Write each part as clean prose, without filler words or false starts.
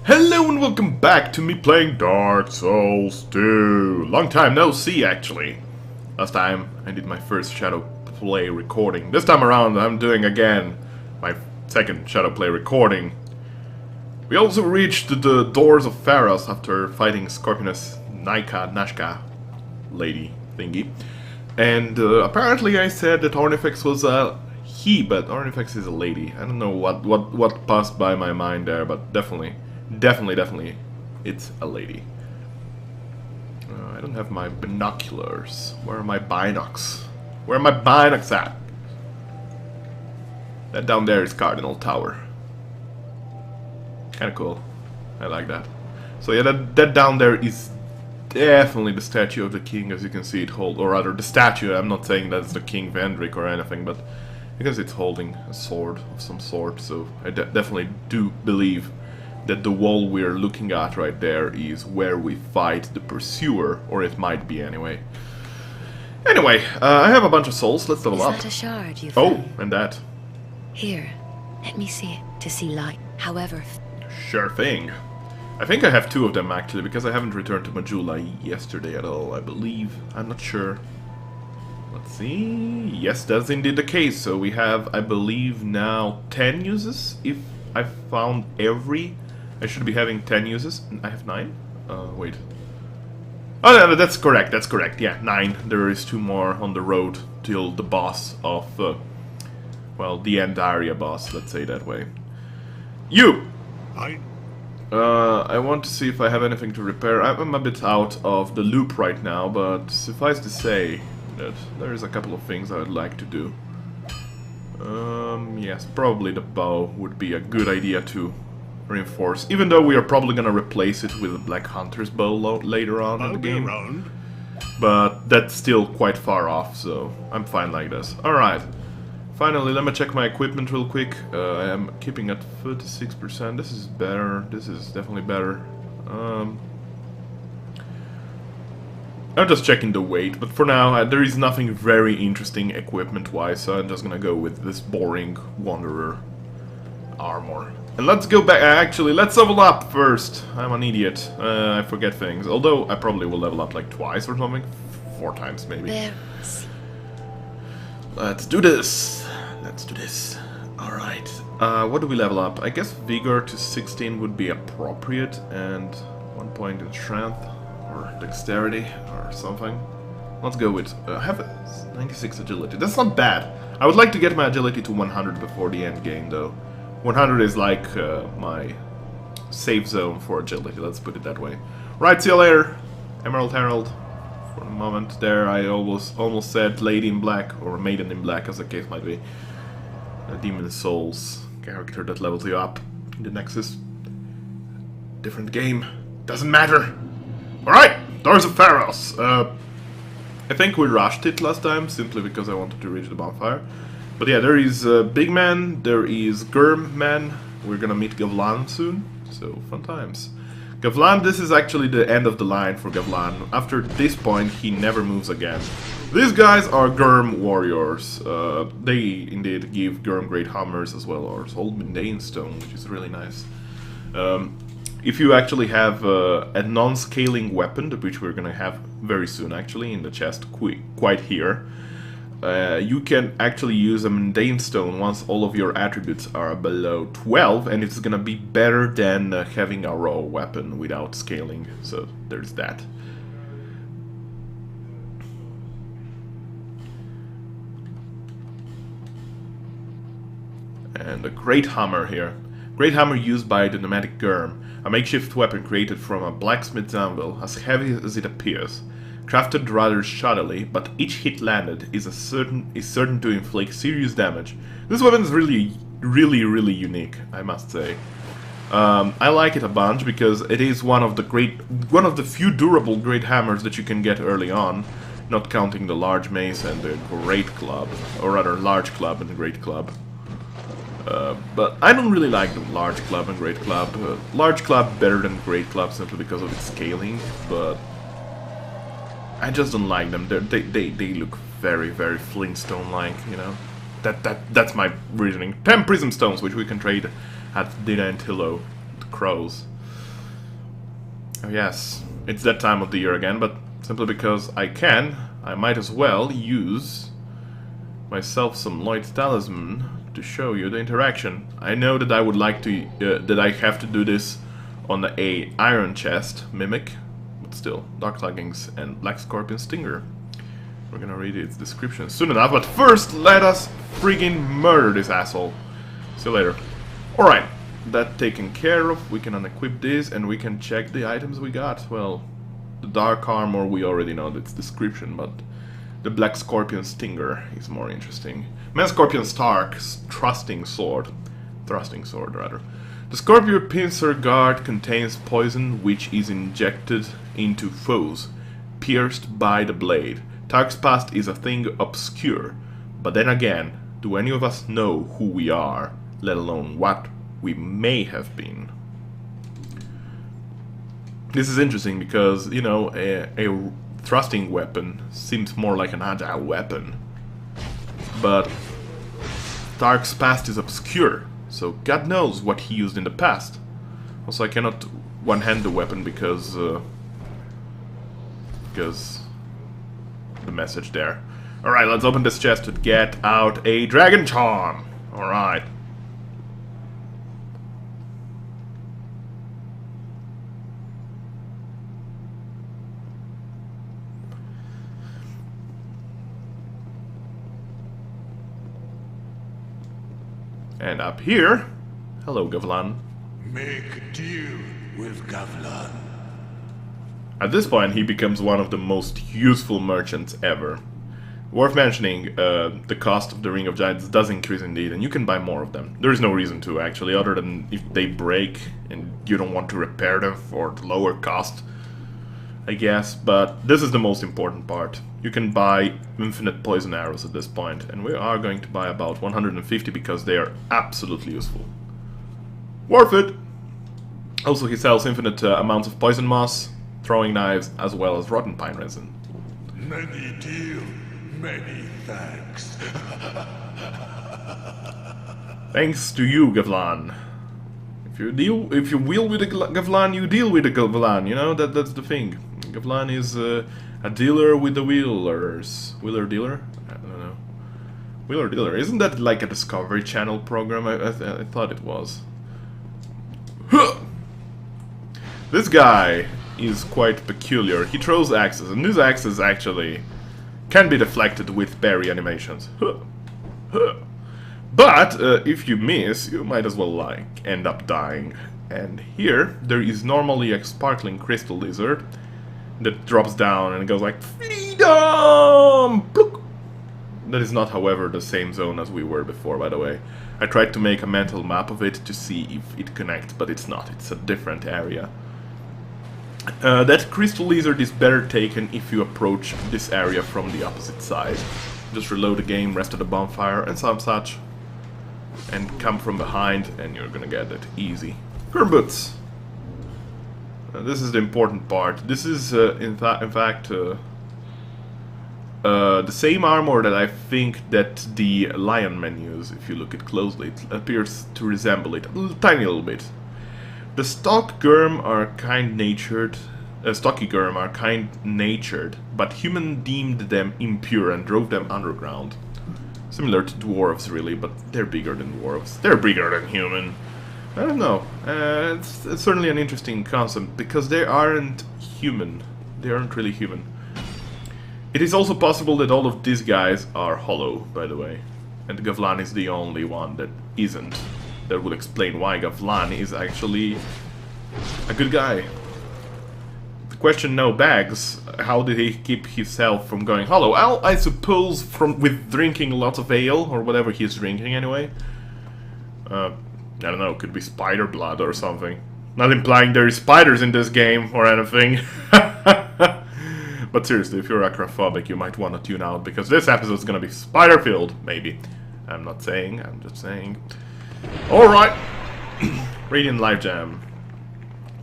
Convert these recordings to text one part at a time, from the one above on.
Hello and welcome back to me playing Dark Souls 2. Long time no see, actually. Last time I did my first Shadow Play recording. This time around I'm doing again my second Shadow Play recording. We also reached the doors of Pharos after fighting Scorpioness Nashka lady thingy. And apparently I said that Ornifex was a he, but Ornifex is a lady. I don't know what passed by my mind there, but definitely, it's a lady. I don't have my binoculars. Where are my binocs? Where are my binocs at? That down there is Cardinal Tower. Kinda cool. I like that. So yeah, that down there is definitely the statue of the king, as you can see it hold, or rather the statue. I'm not saying that's the King Vendrick or anything, but because it's holding a sword of some sort, so I definitely do believe that the wall we're looking at right there is where we fight the pursuer, or it might be anyway. Anyway, I have a bunch of souls. Let's level up. Is that a shard you found? Oh, and that. Here, let me see it to see light. However, sure thing. I think I have two of them actually, because I haven't returned to Majula yesterday at all, I believe. I'm not sure. Let's see. Yes, that's indeed the case. So we have, I believe, now 10 uses. If I found every, I should be having 10 uses. I have 9? Wait. Oh, no, that's correct. That's correct. Yeah, 9. There is 2 more on the road till the boss of, well, the end area boss. Let's say that way. You. I want to see if I have anything to repair. I'm a bit out of the loop right now, but suffice to say that there is a couple of things I would like to do. Yes, probably the bow would be a good idea to reinforce, even though we are probably gonna replace it with a Black Hunter's bow later on in the game. But that's still quite far off, so I'm fine like this. Alright. Finally, let me check my equipment real quick. I am keeping at 36%. This is better. This is definitely better. I'm just checking the weight, but for now, there is nothing very interesting equipment-wise, so I'm just gonna go with this boring Wanderer armor. And let's go back. Actually, let's level up first. I'm an idiot. I forget things. Although, I probably will level up like twice or something. 4 times, maybe. there. Let's do this. Let's do this. Alright. What do we level up? I guess Vigor to 16 would be appropriate, and 1 point in Strength, or Dexterity, or something. Let's go with... I have a 96 Agility. That's not bad. I would like to get my Agility to 100 before the end game, though. 100 is like my safe zone for Agility, let's put it that way. Right, see you later, Emerald Herald. For a moment there, I almost said Lady in Black, or Maiden in Black, as the case might be. A Demon Souls character that levels you up in the Nexus. Different game. Doesn't matter. Alright, Doors of Pharos. I think we rushed it last time, simply because I wanted to reach the bonfire. But yeah, there is Big Man, there is Germ Man. We're gonna meet Gavlan soon, so fun times. Gavlan, this is actually the end of the line for Gavlan. After this point, he never moves again. These guys are Germ warriors. They indeed give Germ great hammers as well, or Old Mundane Stone, which is really nice. If you actually have a non-scaling weapon, which we're gonna have very soon actually in the chest, quite here, you can actually use a Mundane Stone once all of your attributes are below 12, and it's gonna be better than having a raw weapon without scaling, so there's that. And a Great Hammer here. Great Hammer used by the Nomadic Germ, a makeshift weapon created from a blacksmith's anvil, as heavy as it appears. Crafted rather shoddily, but each hit landed is certain to inflict serious damage. This weapon is really unique, I must say. I like it a bunch because it is one of the few durable great hammers that you can get early on, not counting the large mace and the great club, or rather large club and great club. But I don't really like the large club and great club. Large club better than great club simply because of its scaling, but I just don't like them. They look very Flintstone-like, you know. That's my reasoning. 10 Prism Stones, which we can trade at Dina and Tillo, the crows. Oh yes, it's that time of the year again, but simply because I can, I might as well use myself some Lloyd's Talisman to show you the interaction. I know that I would like to, that I have to do this on a Iron Chest Mimic, but still, Dark Leggings and Black Scorpion Stinger. We're gonna read its description soon enough, but first let us friggin' murder this asshole. See you later. Alright, that taken care of, we can unequip this and we can check the items we got. Well, the Dark Armor we already know its description, but the Black Scorpion Stinger is more interesting. Man Scorpion Stark's thrusting sword rather. The Scorpion Pincer Guard contains poison which is injected into foes, pierced by the blade. Tark's past is a thing obscure, but then again, do any of us know who we are, let alone what we may have been? This is interesting because, you know, a thrusting weapon seems more like an agile weapon, but Tark's past is obscure, so God knows what he used in the past. Also, I cannot one-hand the weapon because the message there. Alright, let's open this chest to get out a Dragon Charm. Alright. And up here, hello Gavlan. Make a deal with Gavlan. At this point, he becomes one of the most useful merchants ever. Worth mentioning, the cost of the Ring of Giants does increase indeed, and you can buy more of them. There is no reason to, actually, other than if they break and you don't want to repair them for the lower cost, I guess. But this is the most important part. You can buy infinite poison arrows at this point, and we are going to buy about 150 because they are absolutely useful. Worth it! Also, he sells infinite amounts of poison moss, throwing knives, as well as rotten pine resin. Many deal, many thanks. Thanks to you, Gavlan. If you deal with the Gavlan, you deal with the Gavlan. You know that's the thing. Gavlan is a dealer with the wheelers. Wheeler dealer? I don't know. Wheeler dealer. Isn't that like a Discovery Channel program? I thought it was. Huh! This guy is quite peculiar. He throws axes, and these axes actually can be deflected with parry animations. But if you miss, you might as well end up dying. And here there is normally a sparkling crystal lizard that drops down and goes like freedom. Plook! That is not, however, the same zone as we were before, by the way. I tried to make a mental map of it to see if it connects, but it's not. It's a different area. That crystal lizard is better taken if you approach this area from the opposite side. Just reload the game, rest of the bonfire, and some such. And come from behind, and you're gonna get it easy. Kermboots! This is the important part. This is, in fact, the same armor that I think that the lion men use. If you look at it closely, it appears to resemble it a tiny little bit. The stocky Gurm are kind-natured, but human deemed them impure and drove them underground. Similar to dwarves, really, but they're bigger than dwarves. They're bigger than human. I don't know. It's certainly an interesting concept, because they aren't human. They aren't really human. It is also possible that all of these guys are hollow, by the way. And Gavlan is the only one that isn't. That will explain why Gavlan is actually a good guy. The question now begs, how did he keep himself from going hollow? Well, I suppose with drinking lots of ale, or whatever he's drinking anyway. I don't know, could be spider blood or something. Not implying there is spiders in this game or anything. But seriously, if you're acrophobic, you might want to tune out, because this episode's gonna be spider-filled, maybe. I'm not saying, I'm just saying. Alright, Radiant Life Jam.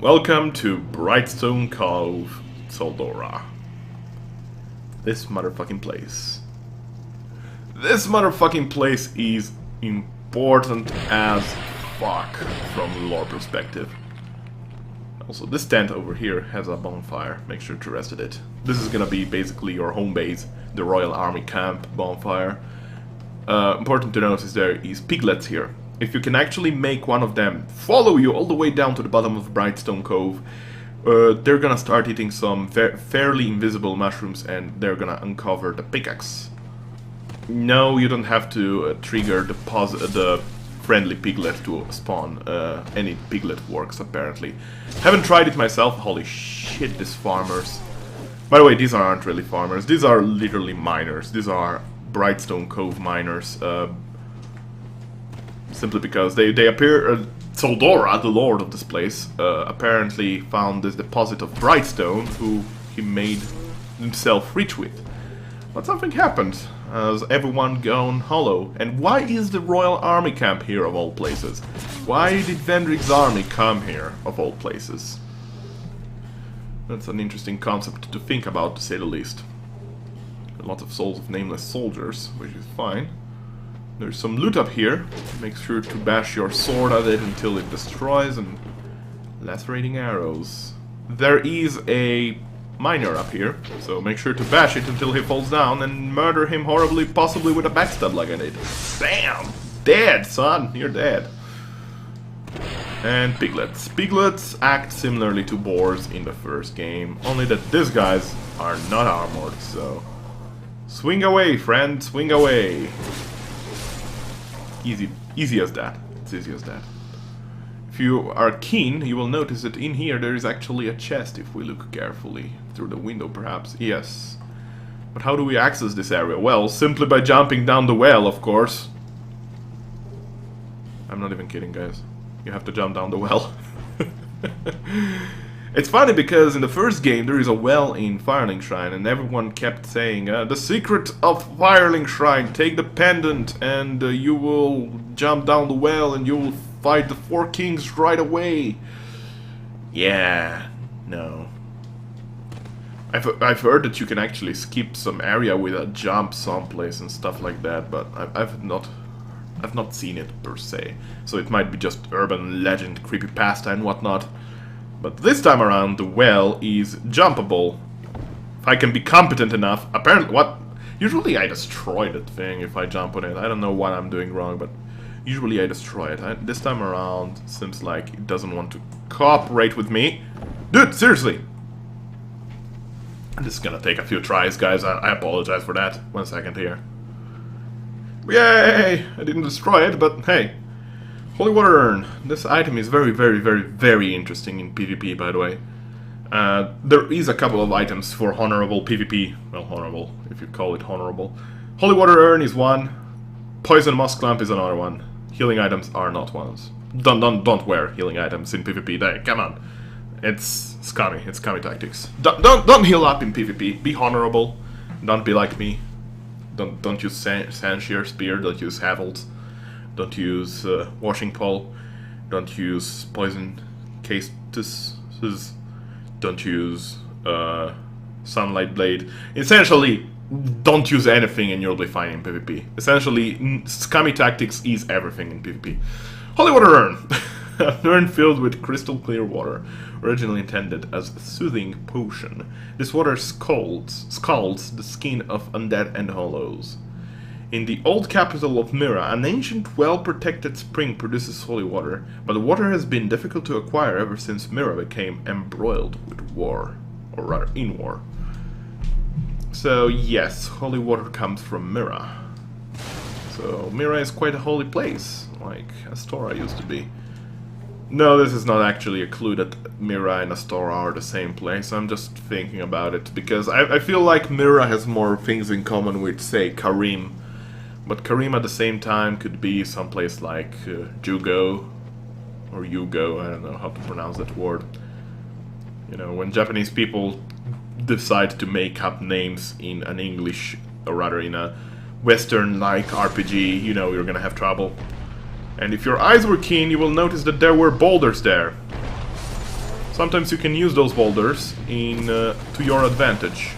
Welcome to Brightstone Cove, Tseldora. This motherfucking place. This motherfucking place is important as fuck from the lore perspective. Also, this tent over here has a bonfire. Make sure to rest at it. This is gonna be basically your home base, the Royal Army Camp bonfire. Important to notice there is piglets here. If you can actually make one of them follow you all the way down to the bottom of Brightstone Cove, they're gonna start eating some fairly invisible mushrooms and they're gonna uncover the pickaxe. No, you don't have to trigger the friendly piglet to spawn. Any piglet works, apparently. Haven't tried it myself. Holy shit, these farmers. By the way, these aren't really farmers. These are literally miners. These are Brightstone Cove miners. Simply because they appear... Tseldora, the lord of this place, apparently found this deposit of Brightstone, who he made himself rich with. But something happened. Has everyone gone hollow? And why is the Royal Army Camp here, of all places? Why did Vendrick's army come here, of all places? That's an interesting concept to think about, to say the least. A lot of souls of nameless soldiers, which is fine. There's some loot up here. Make sure to bash your sword at it until it destroys, and lacerating arrows. There is a miner up here, so make sure to bash it until he falls down and murder him horribly, possibly with a backstab like I did. Bam! Dead, son! You're dead. And piglets. Piglets act similarly to boars in the first game, only that these guys are not armored, so... Swing away, friend, swing away. Easy as that. It's easy as that. If you are keen, you will notice that in here there is actually a chest if we look carefully. Through the window, perhaps. Yes. But how do we access this area? Well, simply by jumping down the well, of course. I'm not even kidding, guys. You have to jump down the well. It's funny because in the first game there is a well in Firelink Shrine and everyone kept saying the secret of Firelink Shrine, take the pendant and you will jump down the well and you will fight the 4 kings right away. Yeah, no. I've heard that you can actually skip some area with a jump someplace and stuff like that, but I've not seen it per se. So it might be just urban legend, creepypasta and whatnot. But this time around, the well is jumpable. If I can be competent enough, apparently, what? Usually I destroy that thing if I jump on it. I don't know what I'm doing wrong, but usually I destroy it. This time around, seems like it doesn't want to cooperate with me. Dude, seriously! This is gonna take a few tries, guys. I apologize for that. 1 second here. Yay! I didn't destroy it, but hey. Holy Water Urn. This item is very interesting in PvP, by the way. There is a couple of items for honorable PvP. Well, honorable, if you call it honorable. Holy Water Urn is one. Poison Moss Clump is another one. Healing items are not ones. Don't wear healing items in PvP. Come on. It's scummy. It's scummy tactics. Don't heal up in PvP. Be honorable. Don't be like me. Don't use Sandshear Spear. Don't use Havels. Don't use Washing Pole. Don't use Poison Cases. Don't use Sunlight Blade. Essentially, don't use anything and you'll be fine in PvP. Essentially, scummy tactics is everything in PvP. Holy Water Urn! An urn filled with crystal clear water, originally intended as a soothing potion. This water scalds the skin of undead and hollows. In the old capital of Mira, an ancient, well-protected spring produces holy water, but the water has been difficult to acquire ever since Mira became embroiled with war, or rather, in war. So yes, holy water comes from Mira. So Mira is quite a holy place, like Astora used to be. No, this is not actually a clue that Mira and Astora are the same place. I'm just thinking about it, because I feel like Mira has more things in common with, say, Karim. But Karim at the same time could be someplace like Jugo, or Yugo, I don't know how to pronounce that word. You know, when Japanese people decide to make up names in an English, or rather in a Western-like RPG, you know you're gonna have trouble. And if your eyes were keen, you will notice that there were boulders there. Sometimes you can use those boulders to your advantage.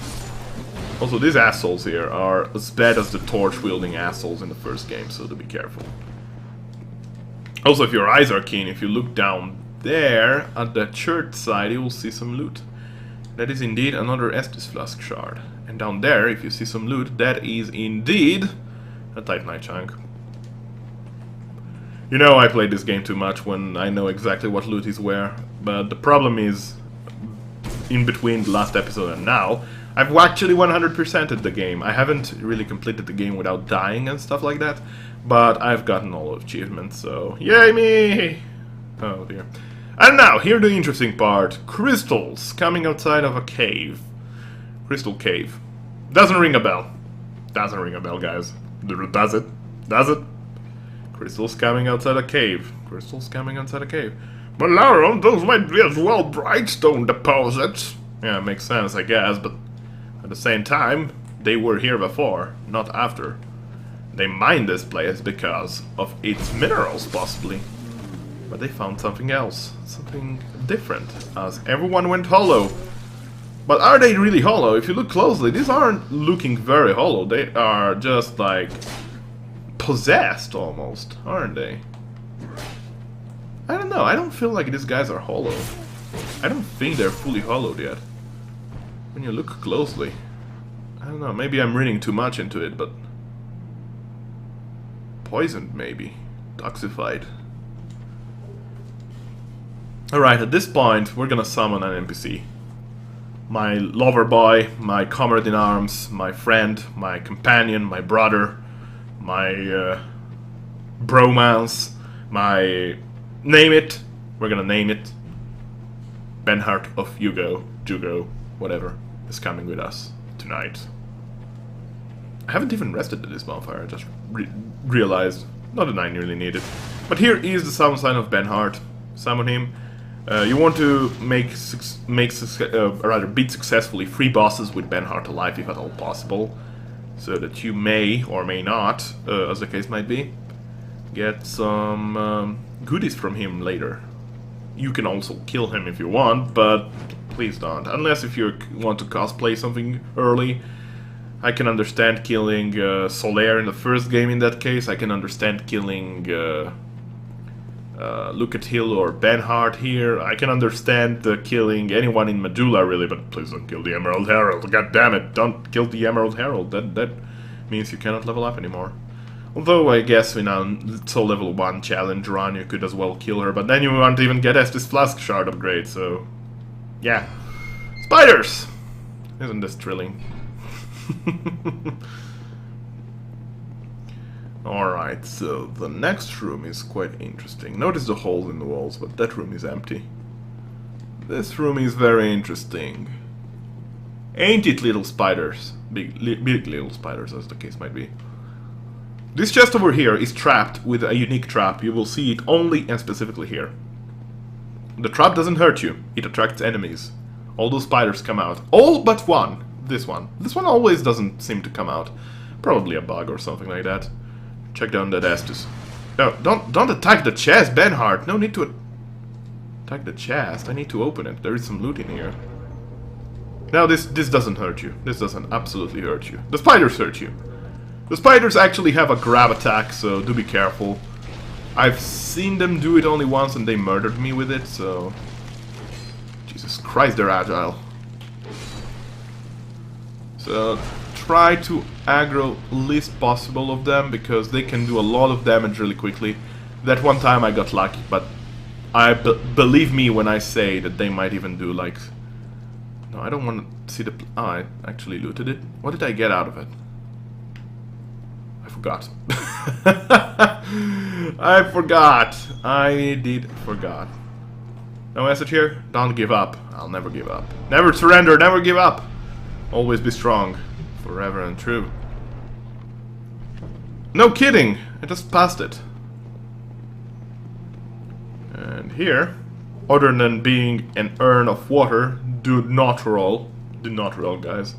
Also, these assholes here are as bad as the torch-wielding assholes in the first game, so to be careful. Also, if your eyes are keen, if you look down there, at the church side, you will see some loot. That is indeed another Estus Flask shard. And down there, if you see some loot, that is indeed a Titanite chunk. You know I played this game too much when I know exactly what loot is where, but the problem is, in between the last episode and now, I've actually 100%ed the game. I haven't really completed the game without dying and stuff like that, but I've gotten all the achievements, so yay me! Oh dear. And now, here's the interesting part. Crystals coming outside of a cave. Crystal cave. Doesn't ring a bell. Doesn't ring a bell, guys. Does it? Does it? Crystals coming outside a cave. Crystals coming outside a cave. But Lauron, those might be as well brightstone deposits. Yeah, makes sense, I guess, but at the same time, they were here before, not after. They mined this place because of its minerals, possibly. But they found something else, something different, as everyone went hollow. But are they really hollow? If you look closely, these aren't looking very hollow. They are just like possessed almost, aren't they? I don't know, I don't feel like these guys are hollow. I don't think they're fully hollowed yet. When you look closely. I don't know, maybe I'm reading too much into it, but... Poisoned, maybe. Toxified. Alright, at this point, we're gonna summon an NPC. My lover boy, my comrade in arms, my friend, my companion, my brother, my bromance, my... Name it. We're gonna name it. Benhart of Jugo, whatever, is coming with us tonight. I haven't even rested at this bonfire, I just realized. Not that I really need it. But here is the summon sign of Benhart. Summon him. You want to rather beat successfully 3 bosses with Benhart alive if at all possible. So that you may, or may not, as the case might be, get some goodies from him later. You can also kill him if you want, but please don't. Unless if you want to cosplay something early. I can understand killing Solaire in the first game in that case. I can understand killing Look at Hill or Benhart here. I can understand killing anyone in Medulla really, but please don't kill the Emerald Herald. God damn it, don't kill the Emerald Herald. That means you cannot level up anymore. Although I guess in a Soul Level 1 challenge run you could as well kill her, but then you won't even get Estus Flask shard upgrade, so... Yeah. Spiders! Isn't this thrilling? Alright, so the next room is quite interesting. Notice the holes in the walls, but that room is empty. This room is very interesting. Ain't it, little spiders? Big little spiders, as the case might be. This chest over here is trapped with a unique trap. You will see it only and specifically here. The trap doesn't hurt you, it attracts enemies. All those spiders come out. All but one. This one. This one always doesn't seem to come out. Probably a bug or something like that. Check down that Estus. No, don't attack the chest, Benhart. No need to attack the chest. I need to open it. There is some loot in here. Now this doesn't hurt you. This doesn't absolutely hurt you. The spiders hurt you. The spiders actually have a grab attack, so do be careful. I've seen them do it only once and they murdered me with it, so... Jesus Christ, they're agile. So try to aggro least possible of them, because they can do a lot of damage really quickly. That one time I got lucky, but believe me when I say that they might even do like... No, I don't want to see the... Oh, I actually looted it. What did I get out of it? I forgot. I forgot. I did forgot. No message here? Don't give up. I'll never give up. Never surrender, never give up. Always be strong. Forever and true. No kidding! I just passed it. And here, other than being an urn of water, do not roll, guys,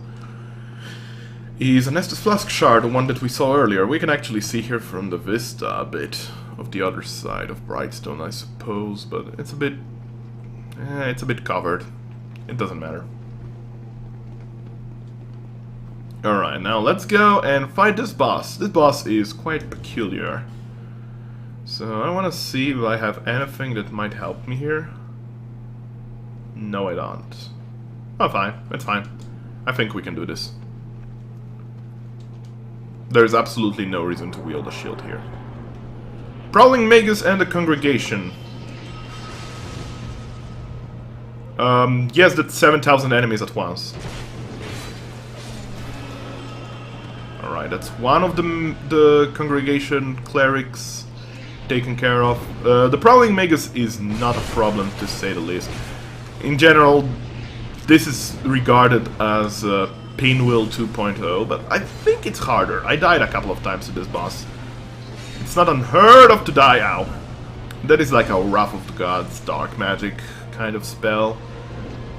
is an Estus Flask shard, the one that we saw earlier. We can actually see here from the vista a bit of the other side of Brightstone, I suppose, but it's a bit covered. It doesn't matter. Alright, now let's go and fight this boss. This boss is quite peculiar. So I want to see if I have anything that might help me here. No, I don't. Oh, fine. It's fine. I think we can do this. There's absolutely no reason to wield a shield here. Prowling Magus and the Congregation. Yes, that's 7,000 enemies at once. Alright, that's one of the Congregation clerics taken care of. The Prowling Magus is not a problem, to say the least. In general, this is regarded as Pinwheel 2.0, but I think it's harder. I died a couple of times to this boss. It's not unheard of to die, ow. That is like a Wrath of the Gods, dark magic kind of spell.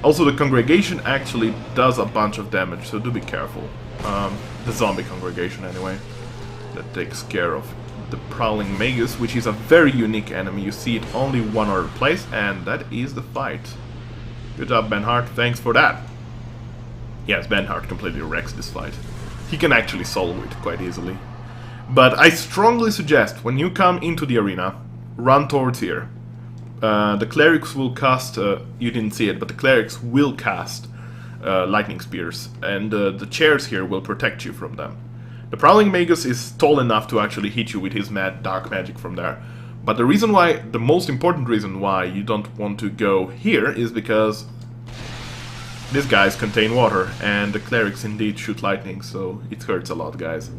Also, the Congregation actually does a bunch of damage, so do be careful. The zombie Congregation, anyway. That takes care of the Prowling Magus, which is a very unique enemy. You see it only one other place, and that is the fight. Good job, Benhart. Thanks for that. Yes, Benhart completely wrecks this fight. He can actually solo it quite easily. But I strongly suggest, when you come into the arena, run towards here. The clerics will cast, you didn't see it, but the clerics will cast lightning spears, and the chairs here will protect you from them. The Prowling Magus is tall enough to actually hit you with his mad dark magic from there. But the reason why, the most important reason why you don't want to go here is because these guys contain water, and the clerics indeed shoot lightning, so it hurts a lot, guys.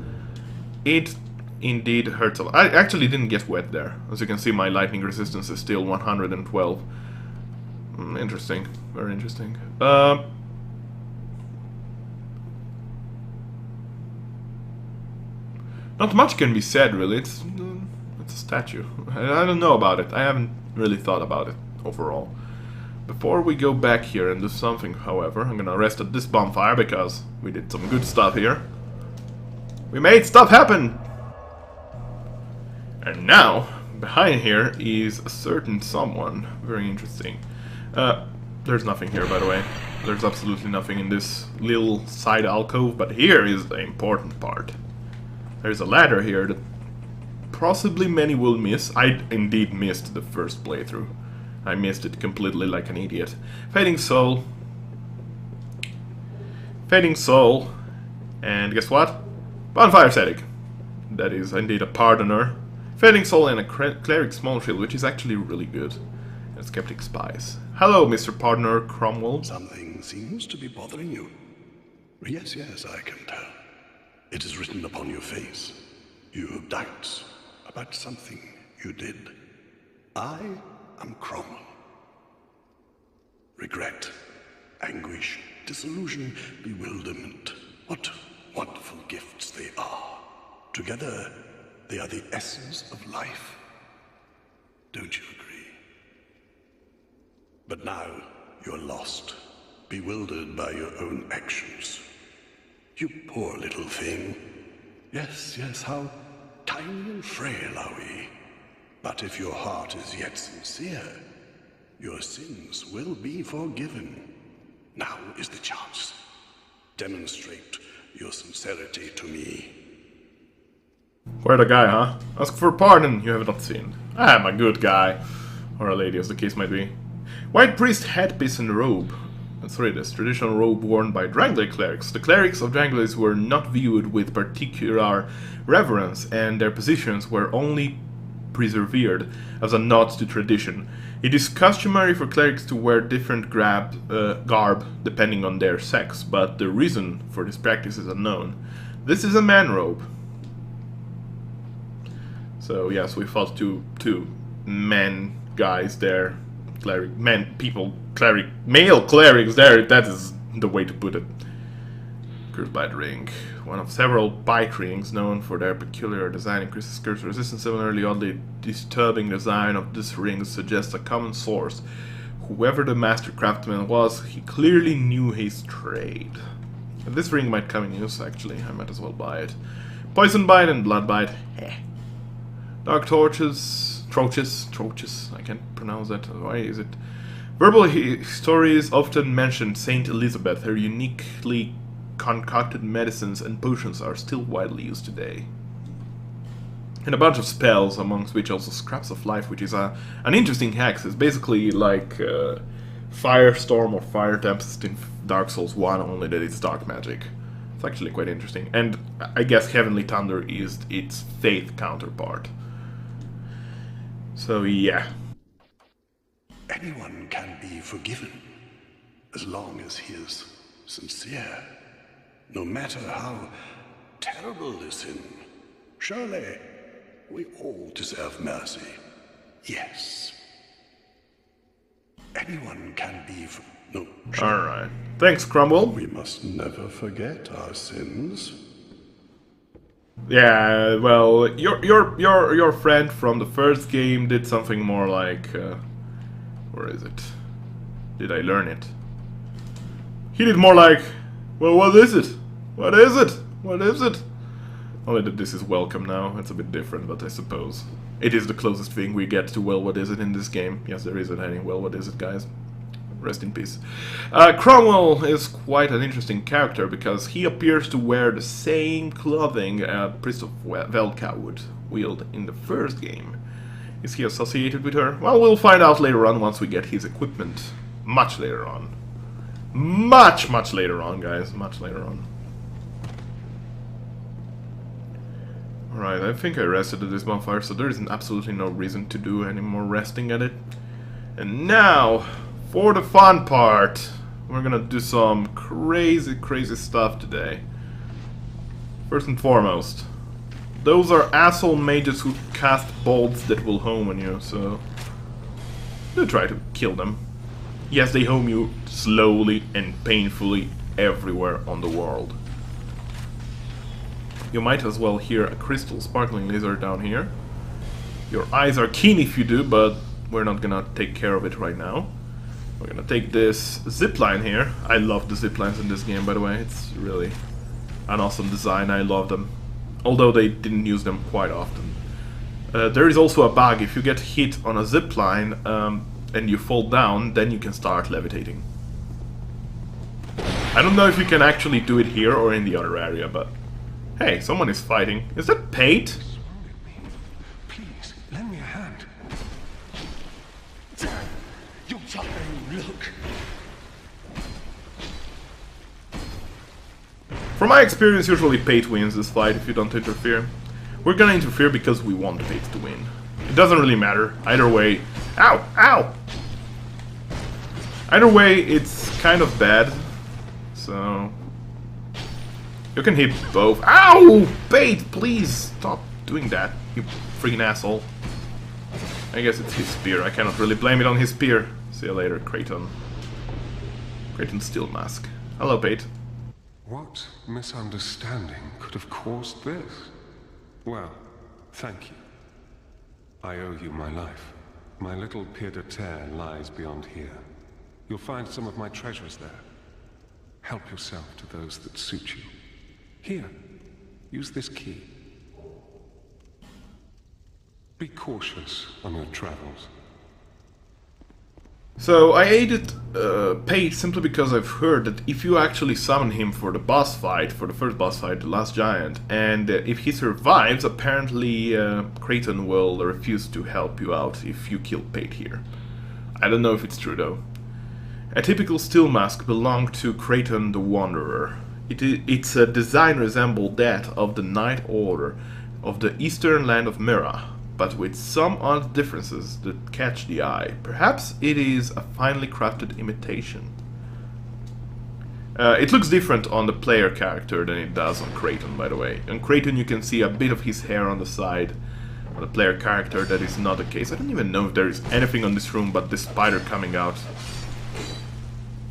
It indeed hurts a lot. I actually didn't get wet there. As you can see, my lightning resistance is still 112. Interesting. Very interesting. Not much can be said, really. It's a statue. I don't know about it. I haven't really thought about it overall. Before we go back here and do something, however, I'm gonna rest at this bonfire because we did some good stuff here. We made stuff happen! And now, behind here is a certain someone. Very interesting. There's nothing here, by the way. There's absolutely nothing in this little side alcove, but here is the important part. There's a ladder here that possibly many will miss. I indeed missed the first playthrough. I missed it completely like an idiot. Fading Soul. Fading Soul. And guess what? Bonfire Ascetic. That is indeed a Pardoner. Fading Soul and a Cleric Small Shield, which is actually really good. And Skeptic Spies. Hello, Mr. Pardoner Cromwell. Something seems to be bothering you. Yes, yes, I can tell. It is written upon your face. You have doubts about something you did. I am Cromwell. Regret, anguish, disillusion, bewilderment. What wonderful gifts they are. Together, they are the essence of life. Don't you agree? But now, you're lost, bewildered by your own actions. You poor little thing. Yes, yes, how tiny and frail are we. But if your heart is yet sincere, your sins will be forgiven. Now is the chance. Demonstrate your sincerity to me. Quite a guy, huh? Ask for pardon you have not seen. I am a good guy. Or a lady, as the case might be. White priest headpiece and robe. Let's read this. Traditional robe worn by Drangleic clerics. The clerics of Drangleic were not viewed with particular reverence, and their positions were only preserved as a nod to tradition. It is customary for clerics to wear different garb depending on their sex, but the reason for this practice is unknown. This is a man robe. So yes, we fought two men guys there. Male clerics there, that is the way to put it. Curse Bite Ring. One of several bite rings known for their peculiar design increases curse resistance. Similarly, oddly disturbing design of this ring suggests a common source. Whoever the master craftsman was, he clearly knew his trade. And this ring might come in use, actually. I might as well buy it. Poison Bite and Blood Bite. Heh. Dark Troches, I can't pronounce that. Why is it? Verbal stories often mention Saint Elizabeth. Her uniquely concocted medicines and potions are still widely used today. And a bunch of spells, amongst which also Scraps of Life, which is an interesting hex. It's basically like Firestorm or Fire Tempest in Dark Souls 1, only that it's dark magic. It's actually quite interesting. And I guess Heavenly Thunder is its Faith counterpart. So yeah. Anyone can be forgiven, as long as he is sincere. No matter how terrible the sin, surely we all deserve mercy. Yes. Anyone can be no. Alright. Thanks, Crumble. We must never forget our sins. Yeah, well, your friend from the first game did something more like where is it? Did I learn it? He did more like, well, what is it? What is it? What is it? Only that this is welcome now. It's a bit different, but I suppose it is the closest thing we get to well, what is it in this game? Yes, there isn't any well, what is it, guys? Rest in peace. Cromwell is quite an interesting character because he appears to wear the same clothing Priest of Velka would wield in the first game. Is he associated with her? Well, we'll find out later on once we get his equipment. Much later on. Much later on, guys. Much later on. Alright, I think I rested at this bonfire, so there is absolutely no reason to do any more resting at it. And now, for the fun part, we're gonna do some crazy stuff today. First and foremost, those are asshole mages who cast bolts that will home on you, so do try to kill them. Yes, they home you slowly and painfully everywhere on the world. You might as well hear a crystal sparkling lizard down here. Your eyes are keen if you do, but we're not gonna take care of it right now. We're gonna take this zipline here. I love the ziplines in this game, by the way. It's really an awesome design. I love them. Although they didn't use them quite often. There is also a bug. If you get hit on a zipline and you fall down, then you can start levitating. I don't know if you can actually do it here or in the other area, but hey, someone is fighting. Is that Pate? Please, lend me a hand. Look. From my experience, usually Pate wins this fight if you don't interfere. We're gonna interfere because we want Pate to win. It doesn't really matter. Either way... Ow! Ow! Either way, it's kind of bad. So... You can hit both. Ow! Pate, please stop doing that, you freaking asshole. I guess it's his spear. I cannot really blame it on his spear. See you later, Kraton. Kraton Steel Mask. Hello, Pate. What misunderstanding could have caused this? Well, thank you. I owe you my life. My little pied-à-terre lies beyond here. You'll find some of my treasures there. Help yourself to those that suit you. Here, use this key. Be cautious on your travels. So I aided Pate simply because I've heard that if you actually summon him for the boss fight, for the first boss fight, the last giant, and if he survives, apparently Kraton will refuse to help you out if you kill Pate here. I don't know if it's true though. A typical steel mask belonged to Kraton the Wanderer. Its design resembled that of the Knight Order of the eastern land of Mira, but with some odd differences that catch the eye. Perhaps it is a finely crafted imitation. It looks different on the player character than it does on Kraton, by the way. On Kraton you can see a bit of his hair on the side. On the player character that is not the case. I don't even know if there is anything on this room but the spider coming out.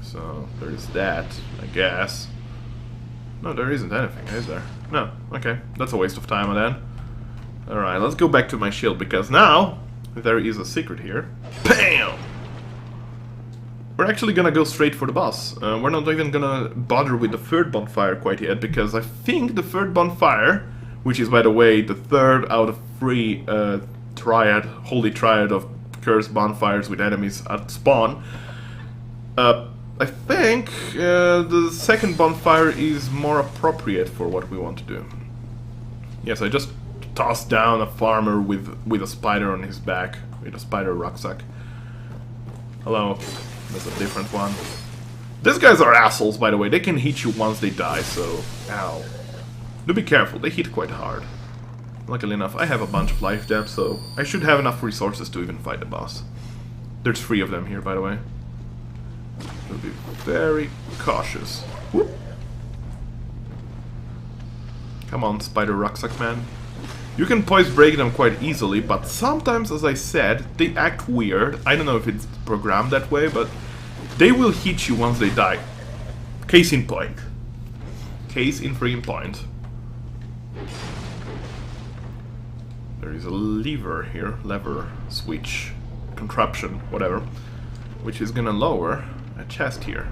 So, there is that, I guess. No, there isn't anything, is there? No, okay. That's a waste of time then. Alright, let's go back to my shield, because now there is a secret here. BAM! We're actually gonna go straight for the boss. We're not even gonna bother with the third bonfire quite yet, because I think the third bonfire, which is, by the way, the third out of 3 triad, holy triad of cursed bonfires with enemies at spawn, I think the second bonfire is more appropriate for what we want to do. Yes, I just tossed down a farmer with a spider on his back, with a spider rucksack. Hello. That's a different one. These guys are assholes, by the way. They can hit you once they die, so... Ow. Do be careful, they hit quite hard. Luckily enough, I have a bunch of life depth, so I should have enough resources to even fight the boss. There's 3 of them here, by the way. So be very cautious. Whoop. Come on, Spider Rucksack Man. You can poise break them quite easily, but sometimes, as I said, they act weird. I don't know if it's programmed that way, but they will hit you once they die. Case in point. Case in freaking point. There is a lever here, switch, contraption, whatever, which is gonna lower a chest here.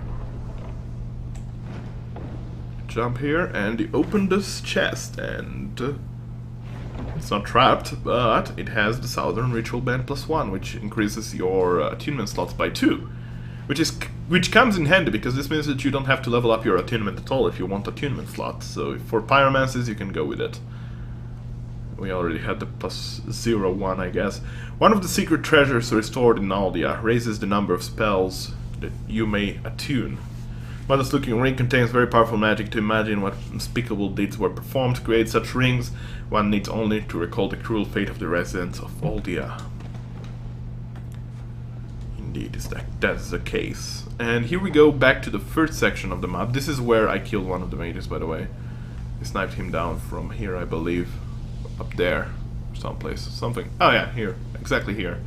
Jump here and you open this chest and it's not trapped, but it has the Southern Ritual Band +1, which increases your attunement slots by 2, which comes in handy because this means that you don't have to level up your attunement at all if you want attunement slots. So for pyromancies you can go with it. We already had the +0 one, I guess. One of the secret treasures restored in Aldia raises the number of spells that you may attune. Modest looking ring contains very powerful magic. To imagine what unspeakable deeds were performed to create such rings, one needs only to recall the cruel fate of the residents of Aldia. Indeed, that's the case. And here we go back to the first section of the map. This is where I killed one of the mages, by the way. I sniped him down from here, I believe. Up there, someplace, something. Oh yeah, here, exactly here.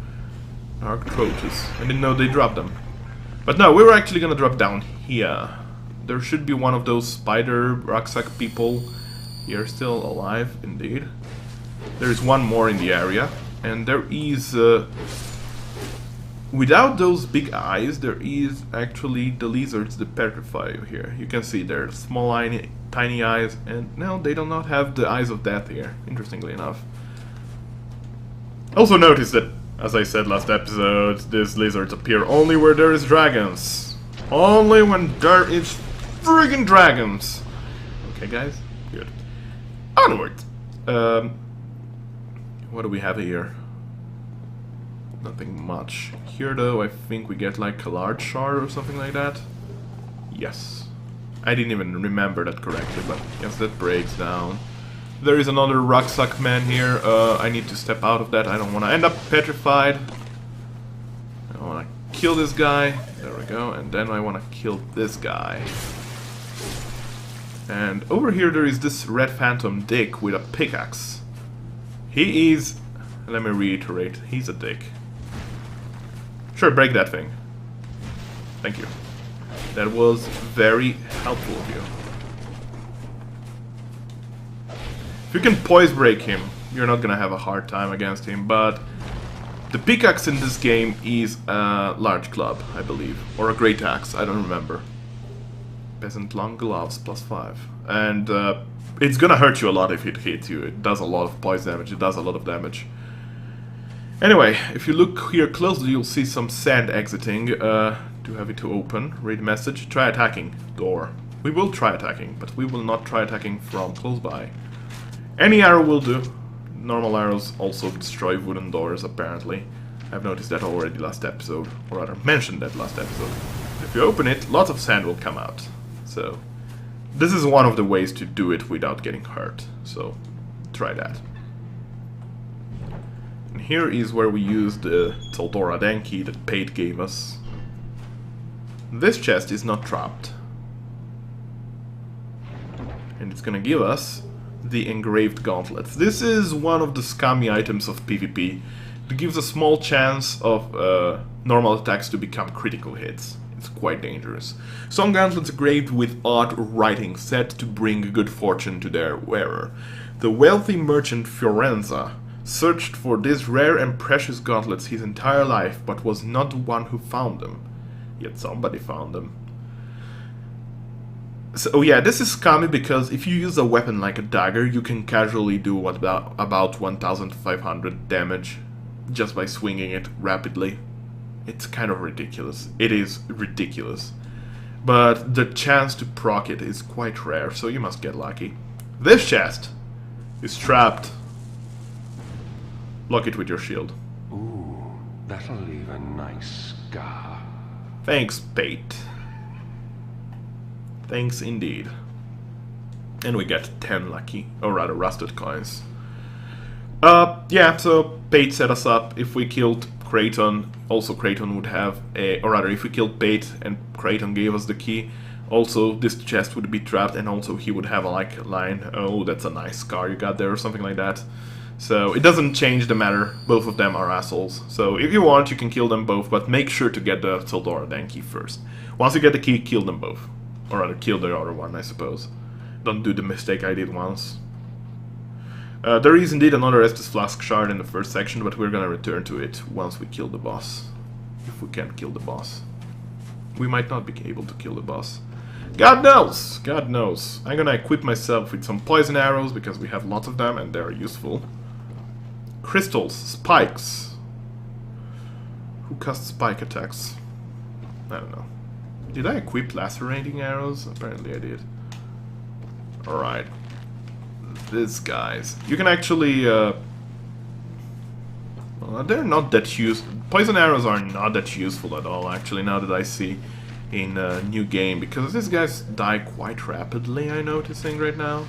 Dark Troches. I didn't know they dropped them. But no, we were actually gonna drop down here. There should be one of those spider rucksack people here still alive, indeed. There is one more in the area, and there is... without those big eyes, there is actually the lizards that petrify you here. You can see they're small, tiny eyes, and no, they do not have the eyes of death here, interestingly enough. Also notice that, as I said last episode, these lizards appear only where there is dragons. Only when there is friggin' dragons. Okay, guys? Good. Onwards! What do we have here? Nothing much. Here, though, I think we get like a large shard or something like that. Yes. I didn't even remember that correctly, but yes, that breaks down. There is another rucksack man here. I need to step out of that. I don't want to end up petrified. I want to kill this guy. There we go. And then I want to kill this guy. And over here there is this red phantom dick with a pickaxe. He is... Let me reiterate. He's a dick. Sure, break that thing. Thank you. That was very helpful of you. If you can poise break him, you're not gonna have a hard time against him, but the pickaxe in this game is a large club, I believe. Or a great axe, I don't remember. Peasant long gloves, +5. And it's gonna hurt you a lot if it hits you. It does a lot of poison damage, it does a lot of damage. Anyway, if you look here closely, you'll see some sand exiting. Too heavy to open. Read message. Try attacking. Door. We will try attacking, but we will not try attacking from close by. Any arrow will do. Normal arrows also destroy wooden doors, apparently. I've noticed that already last episode, or rather mentioned that last episode. If you open it, lots of sand will come out. So, this is one of the ways to do it without getting hurt. So, try that. And here is where we use the Tseldora Denki that Pate gave us. This chest is not trapped. And it's gonna give us the engraved gauntlets. This is one of the scummy items of PvP. It gives a small chance of normal attacks to become critical hits. It's quite dangerous. Some gauntlets engraved with odd writing said to bring good fortune to their wearer. The wealthy merchant Fiorenza searched for these rare and precious gauntlets his entire life, but was not the one who found them. Yet somebody found them. So yeah, this is scummy because if you use a weapon like a dagger, you can casually do about 1500 damage just by swinging it rapidly. It's kind of ridiculous. It is ridiculous. But the chance to proc it is quite rare, so you must get lucky. This chest is trapped. Block it with your shield. Ooh, that'll leave a nice scar. Thanks, Pate. Thanks indeed. And we get 10 lucky, or rather rusted coins. Yeah, so Pate set us up. If we killed Kraton, also Kraton would have a... Or rather, if we killed Pate and Kraton gave us the key, also this chest would be trapped, and also he would have a line, oh, that's a nice scar you got there, or something like that. So it doesn't change the matter, both of them are assholes. So if you want, you can kill them both, but make sure to get the Tseldora Dan key first. Once you get the key, kill them both. Or rather, kill the other one, I suppose. Don't do the mistake I did once. There is indeed another Estus Flask shard in the first section, but we're gonna return to it once we kill the boss. If we can kill the boss. We might not be able to kill the boss. God knows! God knows. I'm gonna equip myself with some poison arrows, because we have lots of them and they're useful. Crystals, spikes. Who casts spike attacks? I don't know. Did I equip lacerating arrows? Apparently I did. Alright. These guys. You can actually... well, they're not that useful. Poison arrows are not that useful at all, actually, now that I see in a new game. Because these guys die quite rapidly, I'm noticing right now.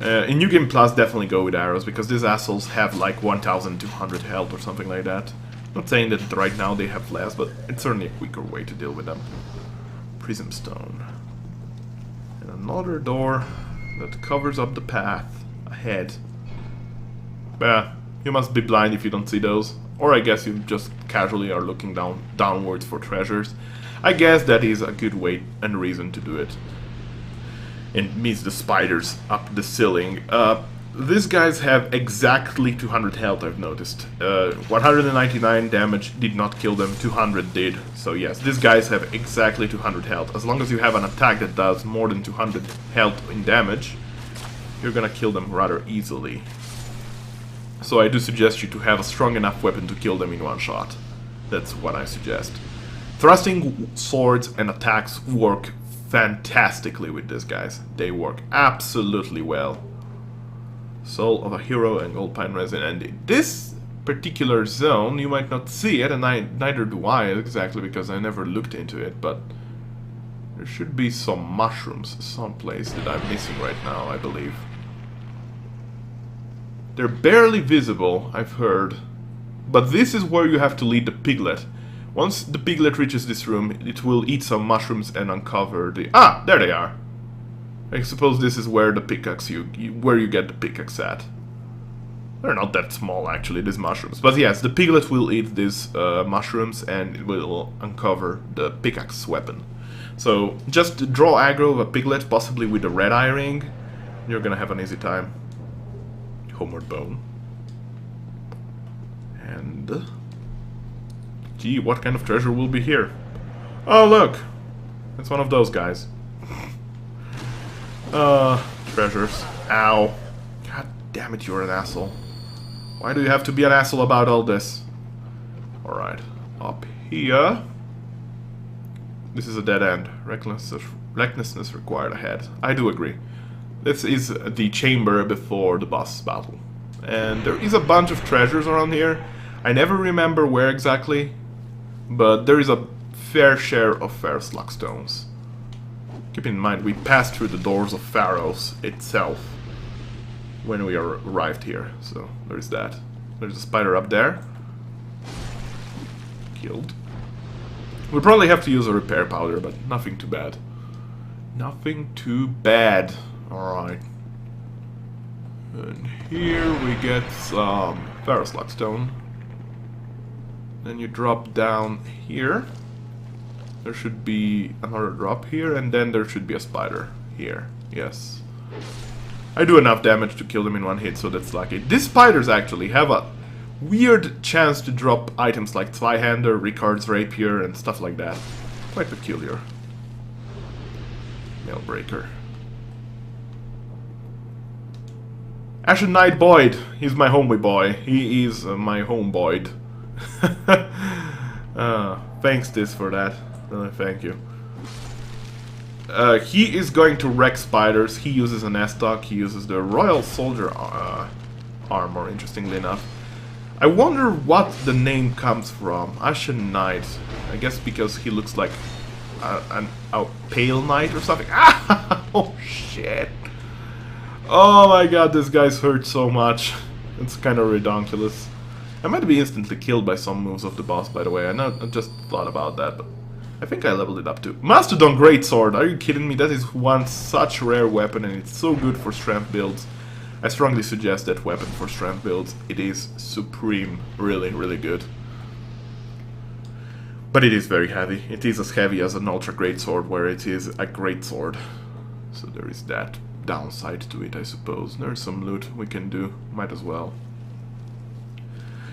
In New Game Plus, definitely go with arrows, because these assholes have like 1200 health or something like that. Not saying that right now they have less, but it's certainly a quicker way to deal with them. Prism Stone. And another door that covers up the path ahead. You must be blind if you don't see those. Or I guess you just casually are looking downwards for treasures. I guess that is a good way and reason to do it. And meets the spiders up the ceiling. These guys have exactly 200 health, I've noticed. 199 damage did not kill them, 200 did. So yes, these guys have exactly 200 health. As long as you have an attack that does more than 200 health in damage, you're gonna kill them rather easily. So I do suggest you to have a strong enough weapon to kill them in one shot. That's what I suggest. Thrusting swords and attacks work fantastically with these guys. They work absolutely well. Soul of a Hero and Gold Pine Resin. And this particular zone, you might not see it, and neither do I exactly, because I never looked into it, but there should be some mushrooms someplace that I'm missing right now, I believe. They're barely visible, I've heard, but this is where you have to lead the piglet. Once the piglet reaches this room, it will eat some mushrooms and uncover the... Ah! There they are! I suppose this is where the pickaxe where you get the pickaxe at. They're not that small, actually, these mushrooms. But yes, the piglet will eat these mushrooms and it will uncover the pickaxe weapon. So just draw aggro of a piglet, possibly with a red eye ring. You're gonna have an easy time. Homeward Bone. And... Gee, what kind of treasure will be here? Oh, look! It's one of those guys. Treasures. Ow. God damn it, you're an asshole. Why do you have to be an asshole about all this? Alright. Up here. This is a dead end. Recklessness required ahead. I do agree. This is the chamber before the boss battle. And there is a bunch of treasures around here. I never remember where exactly, but there is a fair share of Ferrous Luck stones. Keep in mind, we passed through the doors of Pharaohs itself when we arrived here, so there's that. There's a spider up there. Killed. We'll probably have to use a repair powder, but nothing too bad. Nothing too bad. Alright. And here we get some Ferrous Luck stone. Then you drop down here. There should be another drop here, and then there should be a spider here. Yes. I do enough damage to kill them in one hit, so that's lucky. These spiders actually have a weird chance to drop items like Zweihander, Ricard's Rapier, and stuff like that. Quite peculiar. Mailbreaker. Ashen Knight Boyd. He's my homie boy. He is my home Boyd. Thanks this for that. Thank you. He is going to wreck spiders. He uses an S-Stock. He uses the Royal Soldier armor, interestingly enough. I wonder what the name comes from. Ashen Knight. I guess because he looks like a pale knight or something. Ah! Oh shit. Oh my god, this guy's hurt so much. It's kind of ridiculous. I might be instantly killed by some moves of the boss, by the way. I just thought about that, but I think I leveled it up too. Mastodon Greatsword, are you kidding me? That is one such rare weapon and it's so good for strength builds. I strongly suggest that weapon for strength builds. It is supreme, really, really good. But it is very heavy. It is as heavy as an Ultra Greatsword, where it is a Greatsword. So there is that downside to it, I suppose. There's some loot we can do, might as well.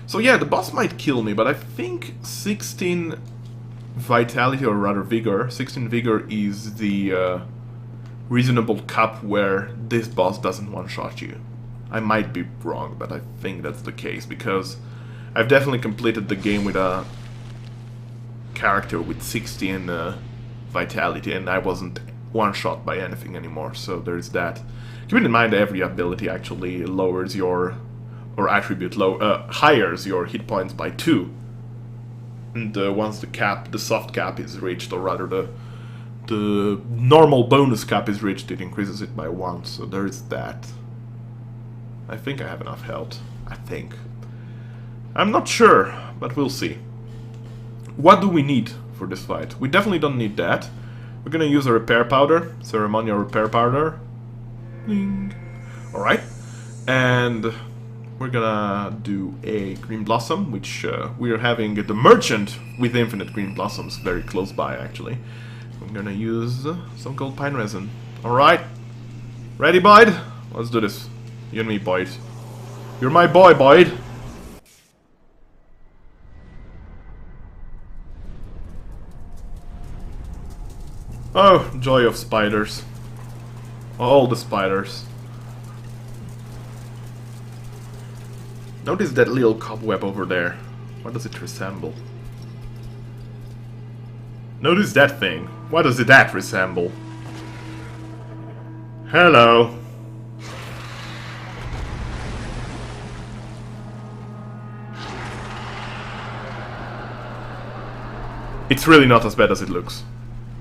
So yeah, the boss might kill me, but I think 16 Vitality, or rather Vigor, 16 Vigor is the reasonable cap where this boss doesn't one-shot you. I might be wrong, but I think that's the case, because I've definitely completed the game with a character with 16 Vitality, and I wasn't one-shot by anything anymore, so there's that. Keeping in mind every ability actually lowers your, or attribute hires your hit points by 2. And once the soft cap is reached, or rather the normal bonus cap is reached, it increases it by 1, so there's that. I think I have enough health, I think. I'm not sure, but we'll see. What do we need for this fight? We definitely don't need that. We're gonna use a repair powder, ceremonial repair powder. Alright, and we're gonna do a green blossom, which we are having the merchant with infinite green blossoms very close by, actually. I'm gonna use some gold pine resin. Alright, ready, Boyd? Let's do this. You and me, Boyd. You're my boy, Boyd. Oh, joy of spiders. All the spiders. Notice that little cobweb over there. What does it resemble? Notice that thing. What does that resemble? Hello. It's really not as bad as it looks.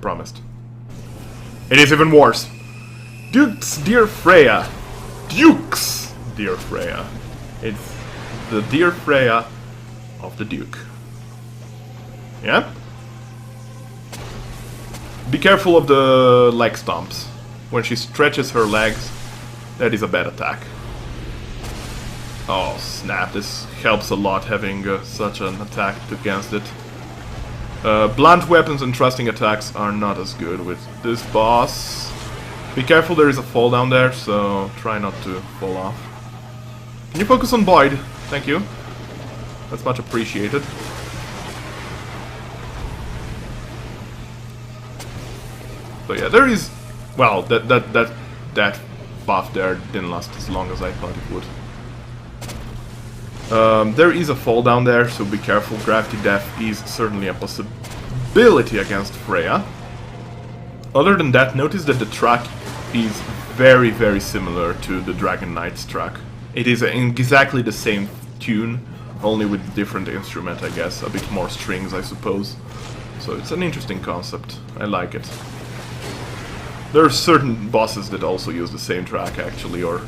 Promised. It is even worse. Duke's dear Freja. Duke's dear Freja. It's the dear Freja of the Duke. Yeah? Be careful of the leg stomps. When she stretches her legs, that is a bad attack. Oh snap, this helps a lot having such an attack against it. Blunt weapons and thrusting attacks are not as good with this boss. Be careful, there is a fall down there, so try not to fall off. Can you focus on Boyd? Thank you. That's much appreciated. So yeah, there is... Well, that buff there didn't last as long as I thought it would. There is a fall down there, so be careful. Gravity Death is certainly a possibility against Freja. Other than that, notice that the track is very, very similar to the Dragon Knight's track. It is exactly the same tune, only with different instrument, I guess. A bit more strings, I suppose. So it's an interesting concept. I like it. There are certain bosses that also use the same track, actually, or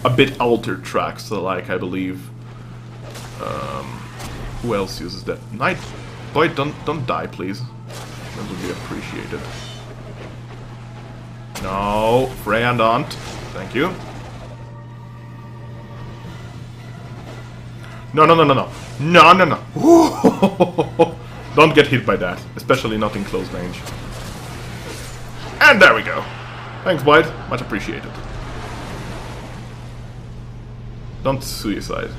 a bit altered tracks, so like, I believe... who else uses that? Knight... Boy, don't die, please. That would be appreciated. No, Freya don't. Thank you. No, no, no, no, no. No, no, no. Don't get hit by that, especially not in close range. And there we go. Thanks, Boyd. Much appreciated. Don't suicide.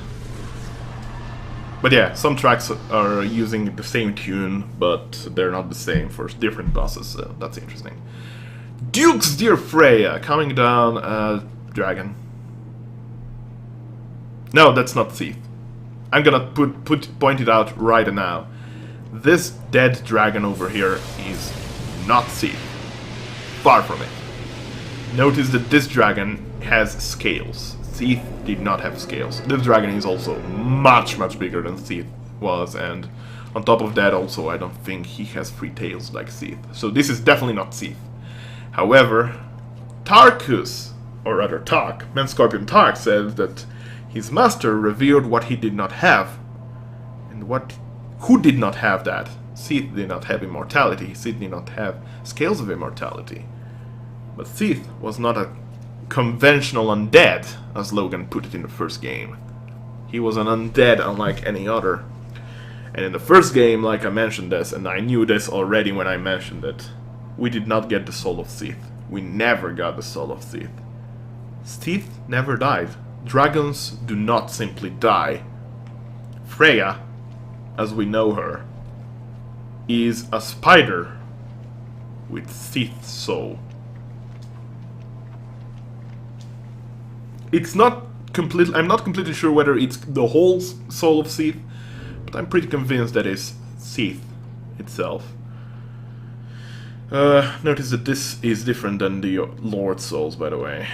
But yeah, some tracks are using the same tune, but they're not the same for different bosses, so that's interesting. Duke's dear Freya, coming down dragon. No, that's not Thief. I'm gonna point it out right now. This dead dragon over here is not Thief. Far from it. Notice that this dragon has scales. Sith did not have scales. This dragon is also much bigger than Sith was, and on top of that also I don't think he has 3 tails like Sith. So this is definitely not Sith. However, Tarkus, or rather Tark, Man-Scorpion Tark, said that his master revealed what he did not have. And who did not have that? Sith did not have immortality. Sith did not have scales of immortality. But Sith was not a conventional undead, as Logan put it in the first game. He was an undead unlike any other. And in the first game, like I mentioned this, and I knew this already when I mentioned it, we did not get the soul of Sith. We never got the soul of Sith. Sith never died. Dragons do not simply die. Freja, as we know her, is a spider with Sith soul. It's not completely. I'm not completely sure whether it's the whole soul of Sith, but I'm pretty convinced that it's Sith itself. Notice that this is different than the Lord souls, by the way.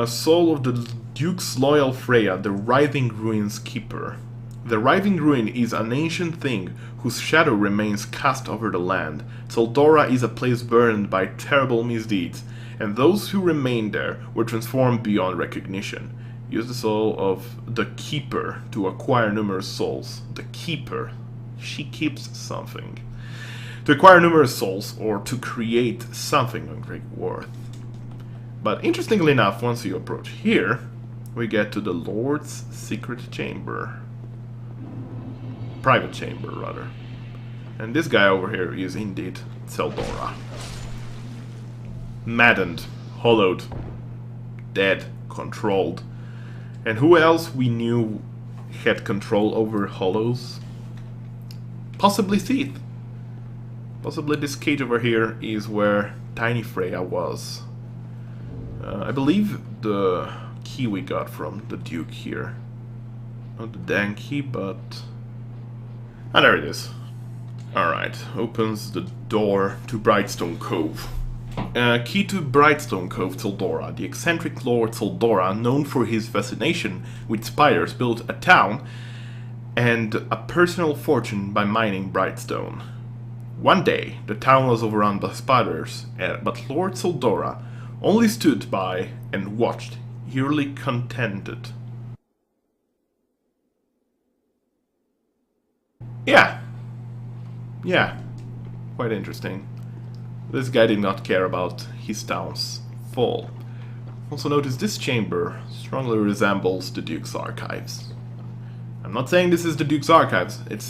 Soul of the Duke's loyal Freja, the Writhing Ruin's keeper. The Writhing Ruin is an ancient thing whose shadow remains cast over the land. Tseldora is a place burned by terrible misdeeds, and those who remain there were transformed beyond recognition. Use the soul of the Keeper to acquire numerous souls. The Keeper. She keeps something. To acquire numerous souls, or to create something of great worth. But interestingly enough, once you approach here, we get to the Lord's secret chamber. Private chamber, rather. And this guy over here is indeed Tseldora. Maddened, hollowed, dead, controlled. And who else we knew had control over hollows? Possibly Sith. Possibly this cage over here is where Tiny Freja was. I believe the key we got from the Duke here. Not the dang key, but... ah, there it is. Alright, opens the door to Brightstone Cove. Key to Brightstone Cove, Tseldora. The eccentric Lord Tseldora, known for his fascination with spiders, built a town and a personal fortune by mining Brightstone. One day, the town was overrun by spiders, but Lord Tseldora only stood by and watched, eerily contented. Yeah, quite interesting. This guy did not care about his town's fall. Also notice this chamber strongly resembles the Duke's archives. I'm not saying this is the Duke's archives, it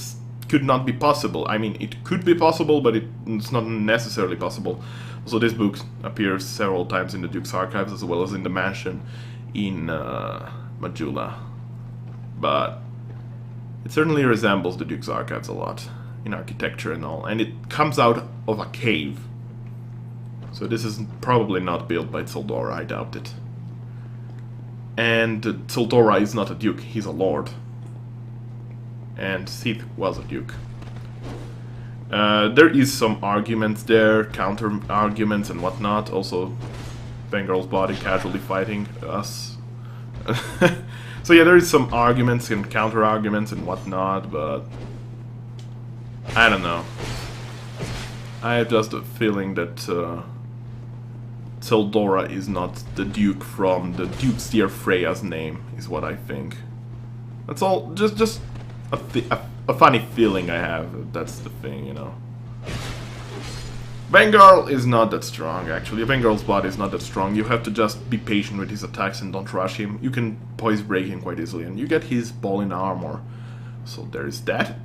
could not be possible. I mean, it could be possible, but it's not necessarily possible. Also, this book appears several times in the Duke's archives, as well as in the mansion in Majula. But it certainly resembles the Duke's archives a lot, in architecture and all. And it comes out of a cave. So this is probably not built by Tseldora, I doubt it. And Tseldora is not a duke, he's a lord. And Sith was a duke. There is some arguments there, counter-arguments and whatnot. Also, Fangirl's body casually fighting us. So yeah, there is some arguments and counter-arguments and whatnot, but... I don't know. I have just a feeling that Tseldora is not the Duke from the Duke's dear Freya's name, is what I think. That's all, just a funny feeling I have, that's the thing, you know. Vanguard is not that strong, actually. Vanguard's body is not that strong. You have to just be patient with his attacks and don't rush him. You can poise break him quite easily, and you get his ball in armor. So there is that.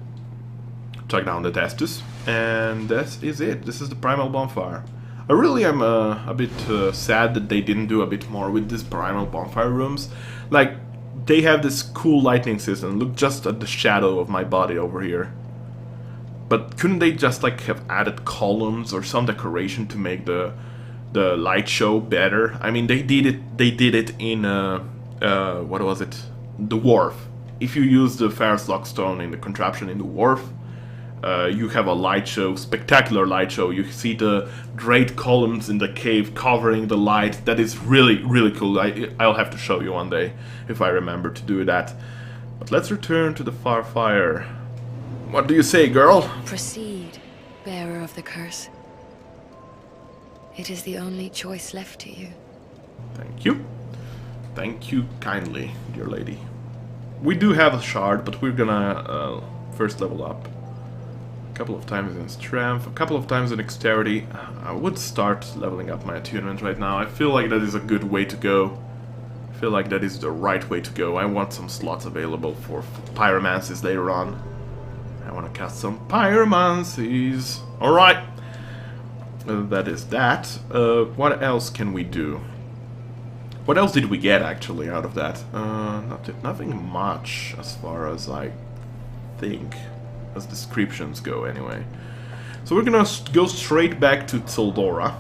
Check down the Testus, and that is it. This is the Primal Bonfire. I really am a bit sad that they didn't do a bit more with these Primal Bonfire rooms. Like, they have this cool lighting system. Look just at the shadow of my body over here. But couldn't they just like have added columns or some decoration to make the light show better? I mean, they did it in what was it? The Wharf. If you use the Ferrous Lockstone in the contraption in the Wharf, you have a light show, spectacular light show. You see the great columns in the cave covering the light. That is really, really cool. I'll have to show you one day if I remember to do that. But let's return to the far fire. What do you say, girl? Proceed, bearer of the curse. It is the only choice left to you. Thank you. Thank you kindly, dear lady. We do have a shard, but we're gonna first level up. A couple of times in strength, a couple of times in dexterity. I would start leveling up my attunement right now. I feel like that is a good way to go. I feel like that is the right way to go. I want some slots available for pyromancies later on. I want to cast some pyromancies. Alright. That is that. What else can we do? What else did we get actually out of that? Nothing much as far as I think, as descriptions go anyway. So we're gonna go straight back to Tseldora.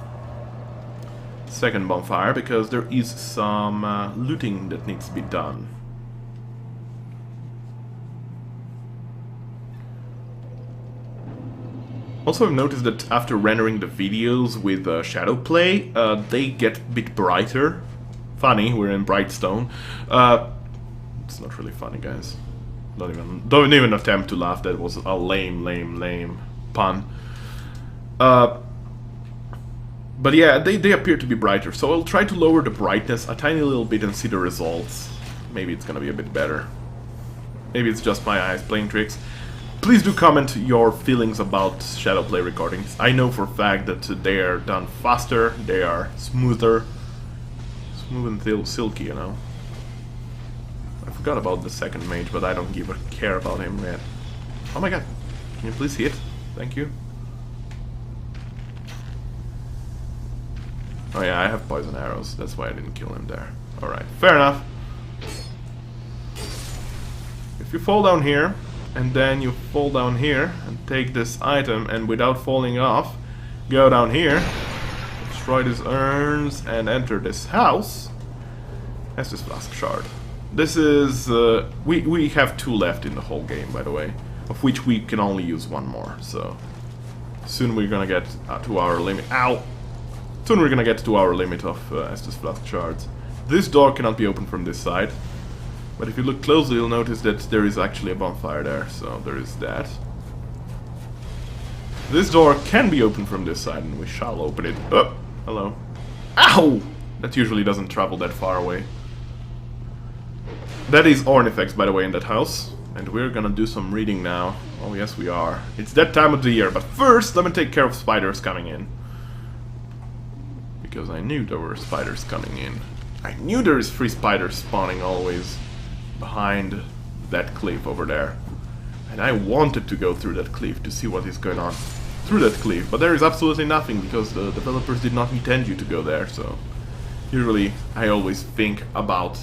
Second bonfire, because there is some looting that needs to be done. Also, I've noticed that after rendering the videos with shadow play, they get a bit brighter. Funny, we're in Brightstone. It's not really funny, guys. Don't even attempt to laugh. That was a lame pun. But yeah, they appear to be brighter. So I'll try to lower the brightness a tiny little bit and see the results. Maybe it's gonna be a bit better. Maybe it's just my eyes playing tricks. Please do comment your feelings about Shadowplay recordings. I know for a fact that they are done faster, they are smoother. Smooth and silky, you know. I forgot about the second mage, but I don't give a care about him yet. Oh my god, can you please hit? Thank you. Oh yeah, I have poison arrows, that's why I didn't kill him there. Alright, fair enough. If you fall down here, and then you fall down here, and take this item, and without falling off, go down here, destroy these urns, and enter this house. That's this flask shard. This is... we have 2 left in the whole game, by the way, of which we can only use 1 more, so... Soon we're gonna get to our limit. Ow! Soon we're gonna get to our limit of Estus flask shards. This door cannot be opened from this side. But if you look closely, you'll notice that there is actually a bonfire there, so there is that. This door can be opened from this side, and we shall open it. Oh, hello. Ow! That usually doesn't travel that far away. That is Ornifex, by the way, in that house. And we're gonna do some reading now. Oh, yes, we are. It's that time of the year, but first, let me take care of spiders coming in. Because I knew there were spiders coming in. I knew there is 3 spiders spawning always behind that cliff over there. And I wanted to go through that cliff to see what is going on through that cliff, but there is absolutely nothing because the developers did not intend you to go there, so usually I always think about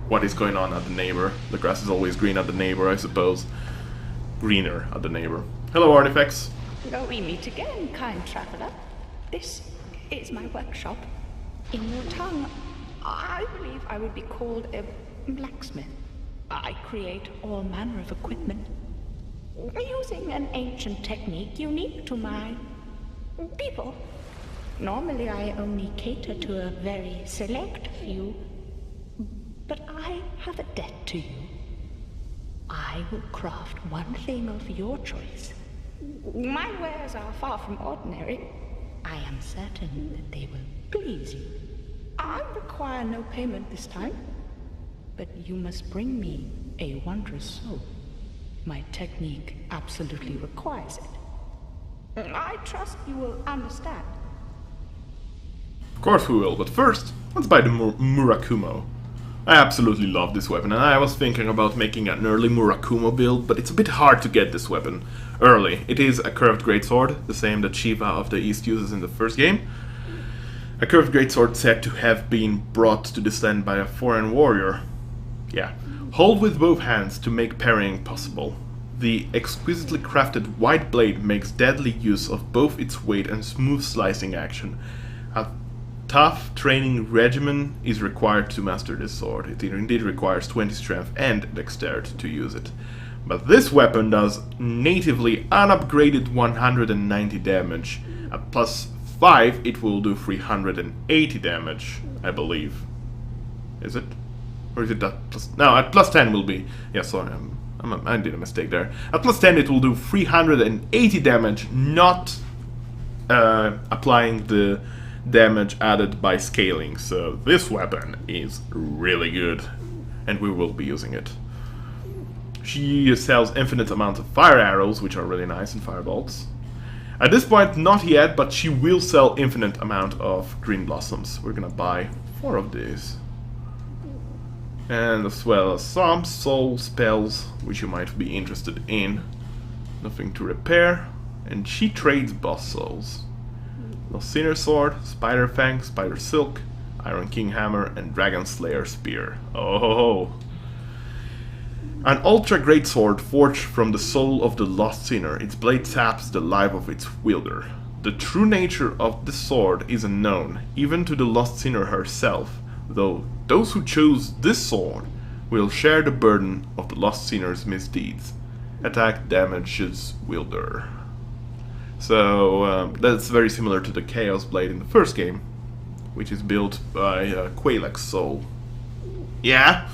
what is going on at the neighbor. The grass is always green at the neighbor, I suppose. Greener at the neighbor. Hello, Artifacts. Oh, we meet again, kind traveler. This is my workshop. In your tongue, I believe I would be called a blacksmith. I create all manner of equipment, using an ancient technique unique to my people. Normally I only cater to a very select few, but I have a debt to you. I will craft one thing of your choice. My wares are far from ordinary. I am certain that they will please you. I require no payment this time, but you must bring me a wondrous soul. My technique absolutely requires it. I trust you will understand. Of course we will, but first, let's buy the Murakumo. I absolutely love this weapon, and I was thinking about making an early Murakumo build, but it's a bit hard to get this weapon early. It is a curved greatsword, the same that Shiva of the East uses in the first game. A curved greatsword said to have been brought to this land by a foreign warrior. Yeah. Hold with both hands to make parrying possible. The exquisitely crafted white blade makes deadly use of both its weight and smooth slicing action. A tough training regimen is required to master this sword. It indeed requires 20 strength and dexterity to use it. But this weapon does natively unupgraded 190 damage. At plus 5 it will do 380 damage, I believe. Is it? Or is it that plus... No, at plus 10 will be... Yeah, sorry, I did a mistake there. At plus 10 it will do 380 damage, not applying the damage added by scaling. So this weapon is really good, and we will be using it. She sells infinite amounts of fire arrows, which are really nice, and firebolts. At this point, not yet, but she will sell infinite amount of green blossoms. We're gonna buy 4 of these. And as well as some soul spells, which you might be interested in. Nothing to repair. And she trades boss souls. The Sinner Sword, Spider Fang, Spider Silk, Iron King Hammer, and Dragon Slayer Spear. Oh ho ho! An ultra great sword forged from the soul of the lost sinner. Its blade saps the life of its wielder. The true nature of the sword is unknown, even to the lost sinner herself, though those who chose this sword will share the burden of the lost sinner's misdeeds. Attack damages wielder. So that's very similar to the Chaos Blade in the first game, which is built by Quaylak's soul. Yeah?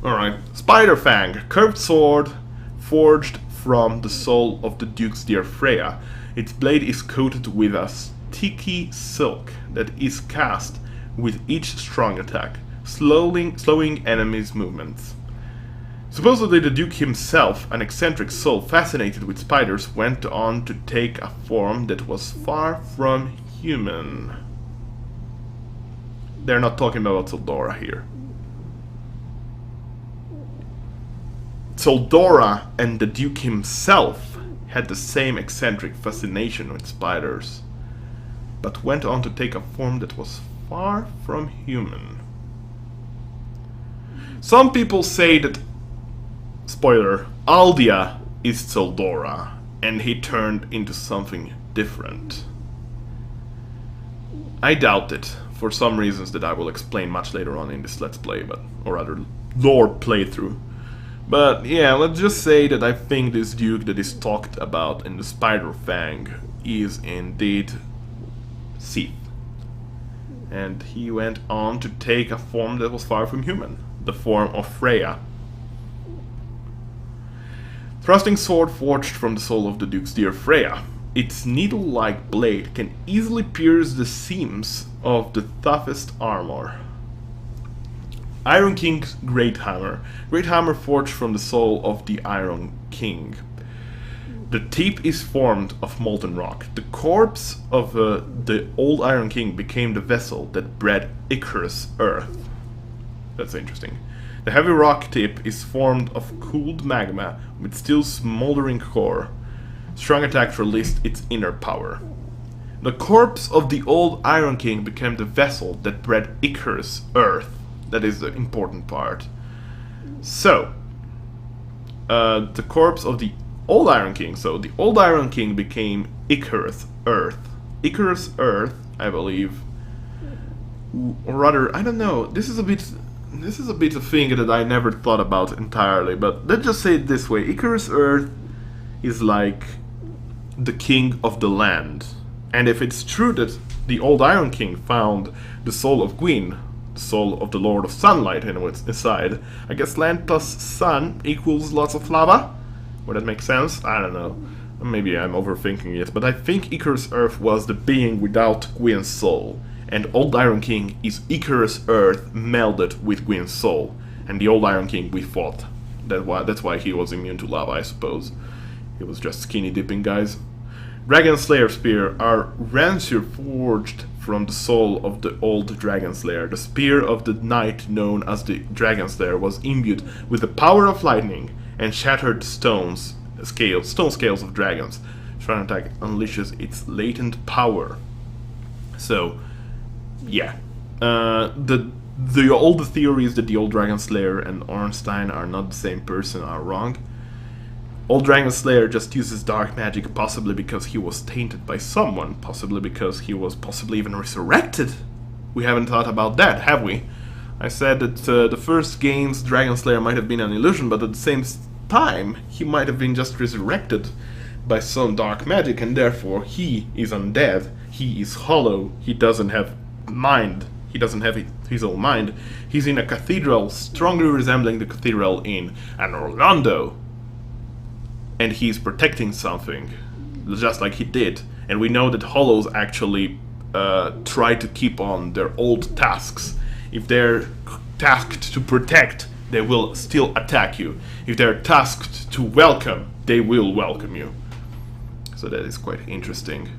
Alright. Spider Fang, curved sword forged from the soul of the Duke's dear Freja. Its blade is coated with a sticky silk that is cast with each strong attack, slowing enemies' movements. Supposedly the Duke himself, an eccentric soul fascinated with spiders, went on to take a form that was far from human. They're not talking about Tseldora here. Tseldora and the Duke himself had the same eccentric fascination with spiders, but went on to take a form that was far from human. Some people say that, spoiler, Aldia is Tseldora, and he turned into something different. I doubt it, for some reasons that I will explain much later on in this Let's Play, or rather, lore playthrough. But yeah, let's just say that I think this Duke that is talked about in the Spider Fang is indeed Sith. And he went on to take a form that was far from human, the form of Freja. Thrusting sword forged from the soul of the Duke's dear Freja. Its needle-like blade can easily pierce the seams of the toughest armor. Iron King's Great Hammer. Great Hammer forged from the soul of the Iron King. The tip is formed of molten rock. The corpse of the old Iron King became the vessel that bred Icarus Earth. That's interesting. The heavy rock tip is formed of cooled magma with still smoldering core. Strong attacks released its inner power. The corpse of the old Iron King became the vessel that bred Icarus Earth. That is the important part. So, the corpse of the old Iron King. So the old Iron King became Icarus Earth. Icarus Earth, I believe. Or rather, I don't know. This is a bit a thing that I never thought about entirely. But let's just say it this way: Icarus Earth is like the king of the land. And if it's true that the old Iron King found the soul of Gwyn, the soul of the Lord of Sunlight inside, I guess land plus sun equals lots of lava? Would that make sense? I don't know. Maybe I'm overthinking it, but I think Icarus Earth was the being without Gwyn's soul. And Old Iron King is Icarus Earth melded with Gwyn's soul. And the Old Iron King we fought. That's why he was immune to lava, I suppose. He was just skinny dipping, guys. Dragon Slayer Spear are rancier forged from the soul of the old Dragon Slayer. The spear of the knight known as the Dragon Slayer was imbued with the power of lightning and shattered stone scales of dragons. Shrine attack unleashes its latent power. So, yeah. The old theories that the old Dragon Slayer and Ornstein are not the same person are wrong. Old Dragon Slayer just uses dark magic, possibly because he was tainted by someone, possibly because he was possibly even resurrected. We haven't thought about that, have we? I said that the first game's Dragon Slayer might have been an illusion, but at the same time, he might have been just resurrected by some dark magic, and therefore he is undead, he is hollow, he doesn't have mind, he doesn't have his own mind. He's in a cathedral strongly resembling the cathedral in an Orlando, and he's protecting something, just like he did. And we know that hollows actually try to keep on their old tasks. If they're tasked to protect, they will still attack you. If they're tasked to welcome, they will welcome you. So that is quite interesting.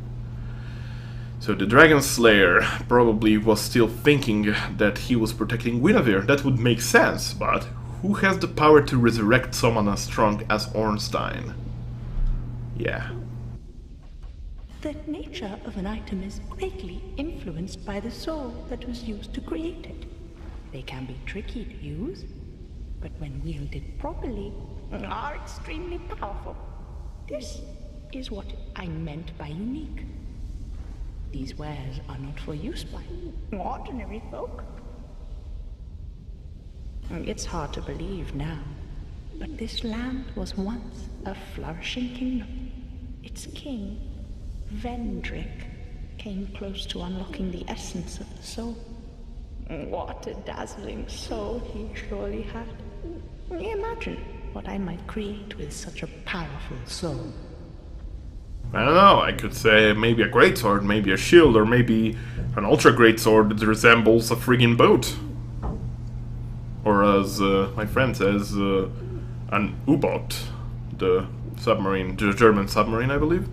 So the Dragon Slayer probably was still thinking that he was protecting Guinevere. That would make sense, but who has the power to resurrect someone as strong as Ornstein? Yeah. The nature of an item is greatly influenced by the soul that was used to create it. They can be tricky to use, but when wielded properly, are extremely powerful. This is what I meant by unique. These wares are not for use by ordinary folk. It's hard to believe now, but this land was once a flourishing kingdom. Its king, Vendrick, came close to unlocking the essence of the soul. What a dazzling soul he surely had. Imagine what I might create with such a powerful soul. I don't know, I could say maybe a greatsword, maybe a shield, or maybe an ultra greatsword that resembles a friggin' boat. Or as my friend says, an U-boat, the submarine, the German submarine, I believe.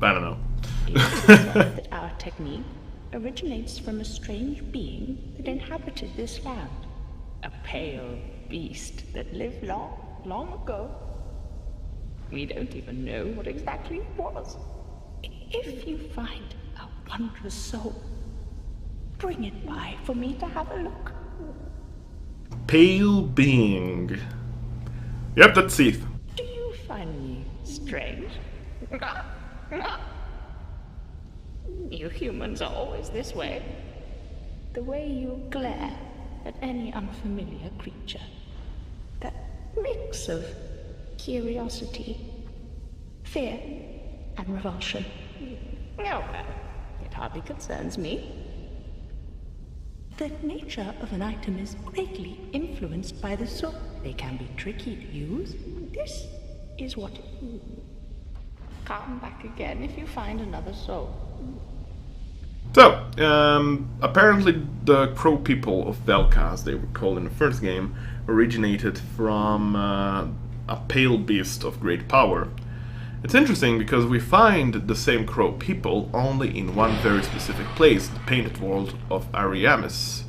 I don't know. It is said that our technique originates from a strange being that inhabited this land. A pale beast that lived long ago. We don't even know what exactly it was. If you find a wondrous soul, bring it by for me to have a look. Pale being. Yep, that's Seth. Do you find me strange? You humans are always this way. The way you glare at any unfamiliar creature. That mix of curiosity, fear, and revulsion. Oh, well, it hardly concerns me. The nature of an item is greatly influenced by the soul. They can be tricky to use. This is what... Come back again if you find another soul. So, apparently the Crow people of Velka, as they were called in the first game, originated from a pale beast of great power. It's interesting because we find the same Crow people only in one very specific place, the Painted World of Ariamis.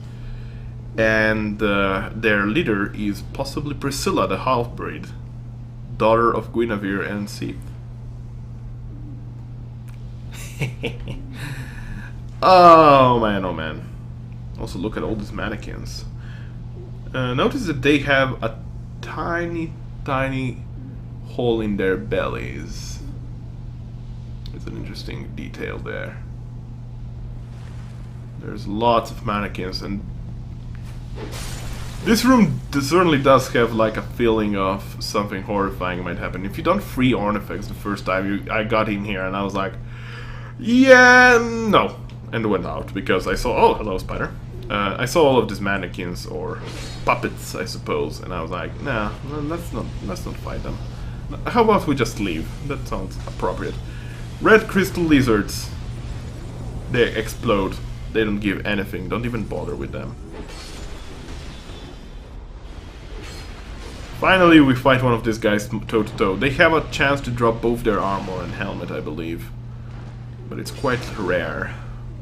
And their leader is possibly Priscilla the Half-Breed, daughter of Guinevere and Seth. Oh man. Also look at all these mannequins. Notice that they have a tiny hole in their bellies. It's an interesting detail there. There's lots of mannequins, and this room certainly does have like a feeling of something horrifying might happen. If you don't free Ornifex the first time I got in here, and I was like, yeah, no, and went out because I saw, oh, hello spider. I saw all of these mannequins, or puppets I suppose, and I was like, nah, let's not fight them. How about we just leave? That sounds appropriate. Red crystal lizards. They explode. They don't give anything. Don't even bother with them. Finally, we fight one of these guys toe to toe. They have a chance to drop both their armor and helmet, I believe. But it's quite rare.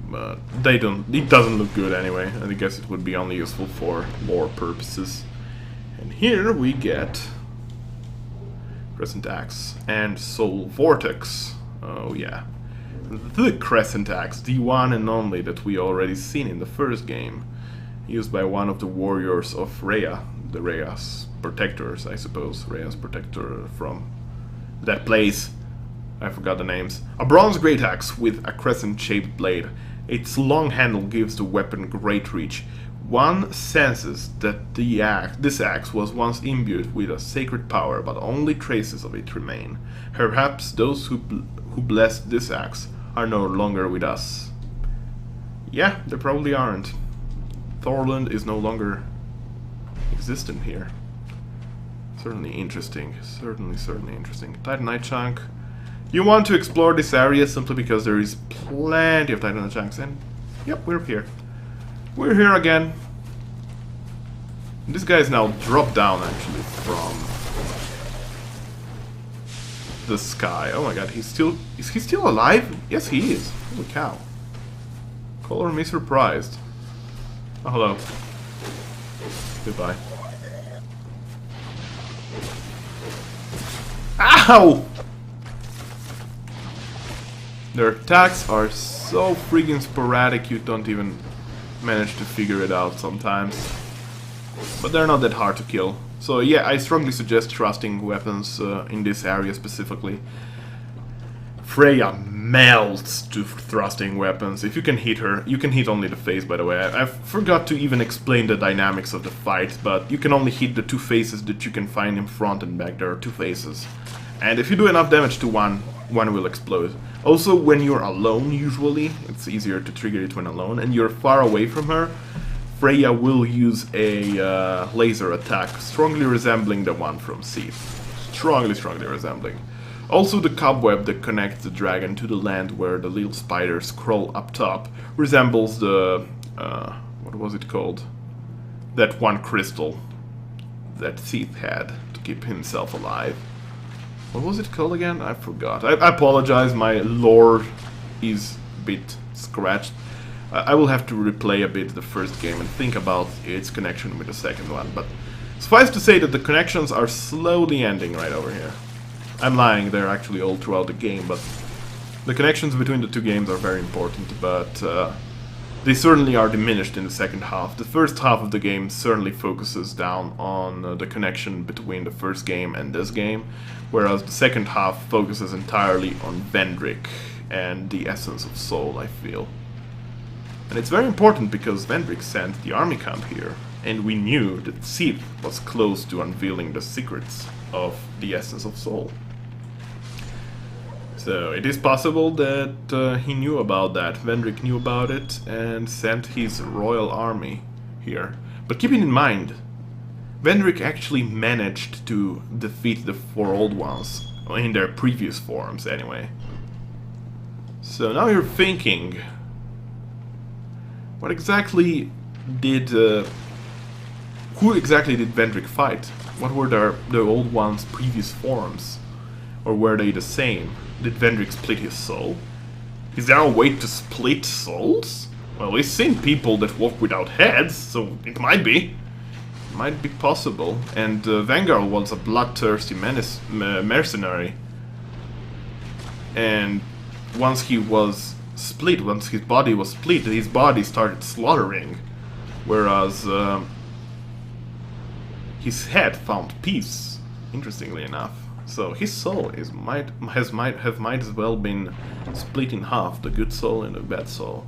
But they don't. It doesn't look good anyway. I guess it would be only useful for lore purposes. And here we get Crescent Axe and Soul Vortex. Oh yeah. The Crescent Axe, the one and only that we already seen in the first game. Used by one of the warriors of Freja. The Rhea's protectors, I suppose. Rhea's protector from that place. I forgot the names. A bronze great axe with a crescent-shaped blade. Its long handle gives the weapon great reach. one senses that this axe was once imbued with a sacred power, but only traces of it remain. Perhaps those who blessed this axe are no longer with us. Yeah, they probably aren't. Thorland is no longer existent here. Certainly interesting. Certainly interesting. Titanite chunk. You want to explore this area simply because there is plenty of Titanite chunks, and yep, we're here. We're here again. This guy is now dropped down actually from the sky. Oh my god, is he still alive? Yes, he is. Holy cow. Color me surprised. Oh, hello. Goodbye. Ow! Their attacks are so freaking sporadic you don't even manage to figure it out sometimes. But they're not that hard to kill. So yeah, I strongly suggest trusting weapons in this area specifically. Freja melts to thrusting weapons. If you can hit her, you can hit only the face, by the way. I forgot to even explain the dynamics of the fight, but you can only hit the two faces that you can find in front and back. There are two faces. And if you do enough damage to one will explode. Also, when you're alone, usually, it's easier to trigger it when alone, and you're far away from her, Freja will use a laser attack, strongly resembling the one from Seath. Strongly resembling. Also, the cobweb that connects the dragon to the land where the little spiders crawl up top resembles the... what was it called? That one crystal that Seath had to keep himself alive. What was it called again? I forgot. I apologize, my lore is a bit scratched. I will have to replay a bit the first game and think about its connection with the second one, but suffice to say that the connections are slowly ending right over here. I'm lying, they're actually all throughout the game, but the connections between the two games are very important, but they certainly are diminished in the second half. The first half of the game certainly focuses down on the connection between the first game and this game, whereas the second half focuses entirely on Vendrick and the essence of soul, I feel. And it's very important because Vendrick sent the army camp here, and we knew that Seath was close to unveiling the secrets of the essence of soul. So it is possible that he knew about that, Vendrick knew about it, and sent his royal army here. But keeping in mind, Vendrick actually managed to defeat the four old ones, in their previous forms anyway. So now you're thinking, what exactly did... who exactly did Vendrick fight? What were the old ones' previous forms? Or were they the same? Did Vendrick split his soul? Is there a way to split souls? Well, we've seen people that walk without heads, so it might be. Might be possible. And Vanguard was a bloodthirsty mercenary. And once he was split, once his body was split, his body started slaughtering. Whereas his head found peace, interestingly enough. So his soul might as well been split in half, the good soul and the bad soul.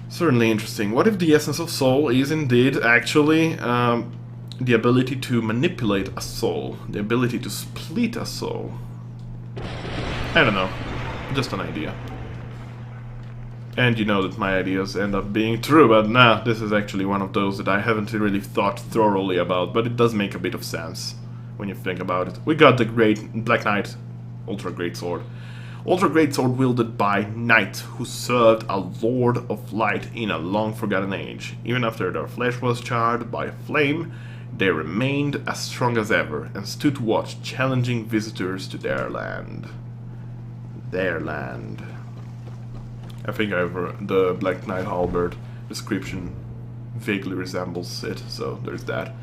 Certainly interesting. What if the essence of soul is indeed actually the ability to manipulate a soul, the ability to split a soul? I don't know, just an idea. And you know that my ideas end up being true, but nah, this is actually one of those that I haven't really thought thoroughly about, but it does make a bit of sense when you think about it. We got the great Black Knight, Ultra Great Sword. Ultra Great Sword wielded by knights who served a Lord of Light in a long forgotten age. Even after their flesh was charred by flame, they remained as strong as ever and stood watch, challenging visitors to their land. Their land. I think the Black Knight halberd description vaguely resembles it, so there's that.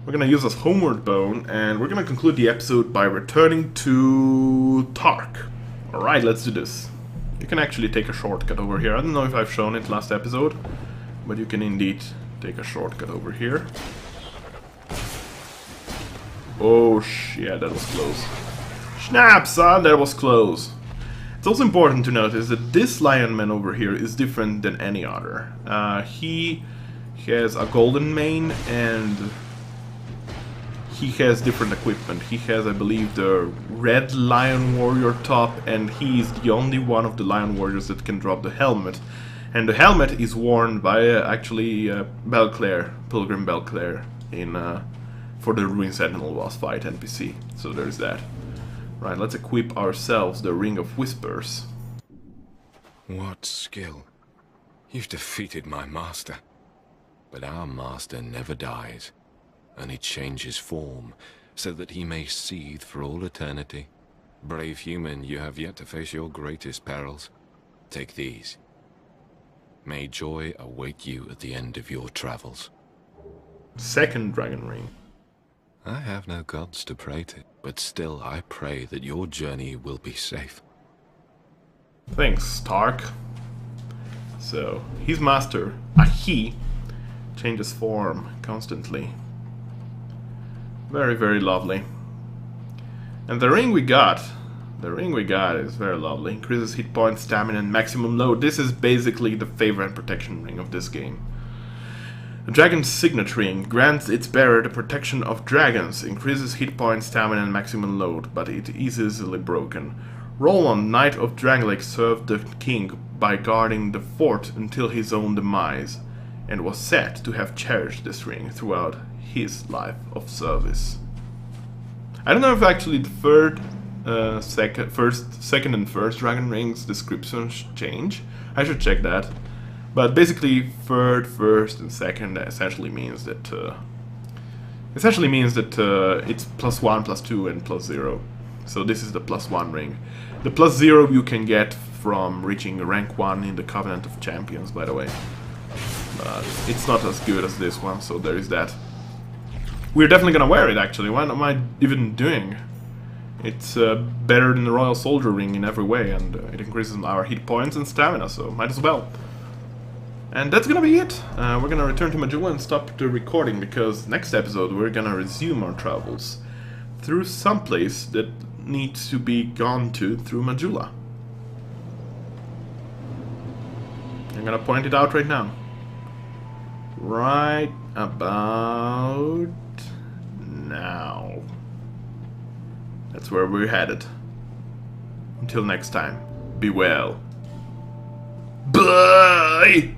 We're gonna use this homeward bone, and we're gonna conclude the episode by returning to Tark. Alright, let's do this. You can actually take a shortcut over here. I don't know if I've shown it last episode, but you can indeed take a shortcut over here. Oh, yeah, that was close. Snap, son, that was close. It's also important to notice that this lion man over here is different than any other. He He has a golden mane and he has different equipment. He has, I believe, the red lion warrior top, and he is the only one of the lion warriors that can drop the helmet. And the helmet is worn by actually Belclair, Pilgrim Belclair, in for the Ruin Sentinel boss fight NPC. So there's that. Right, let's equip ourselves the Ring of Whispers. What skill. You've defeated my master. But our master never dies. Only changes form, so that he may seethe for all eternity. Brave human, you have yet to face your greatest perils. Take these. May joy await you at the end of your travels. Second dragon ring. I have no gods to pray to, but still I pray that your journey will be safe. Thanks, Stark. So, his master, a he, changes form constantly. Very, very lovely. And the ring we got is very lovely. Increases hit points, stamina, and maximum load. This is basically the favor and protection ring of this game. The Dragon's Signet Ring grants its bearer the protection of dragons, increases hit points, stamina, and maximum load, but it is easily broken. Roland, Knight of Drangleic, served the king by guarding the fort until his own demise, and was said to have cherished this ring throughout his life of service. I don't know if actually the second and first dragon rings descriptions change. I should check that. But basically, third, first, and second essentially means that it's +1, +2, and +0. So this is the +1 ring. The +0 you can get from reaching rank 1 in the Covenant of Champions, by the way. But it's not as good as this one, so there is that. We're definitely gonna wear it, actually. What am I even doing? It's better than the Royal Soldier ring in every way, and it increases our hit points and stamina, so might as well. And that's gonna be it. We're gonna return to Majula and stop the recording, because next episode we're gonna resume our travels through some place that needs to be gone to through Majula. I'm gonna point it out right now. Right about now. That's where we're headed. Until next time, be well. Bye!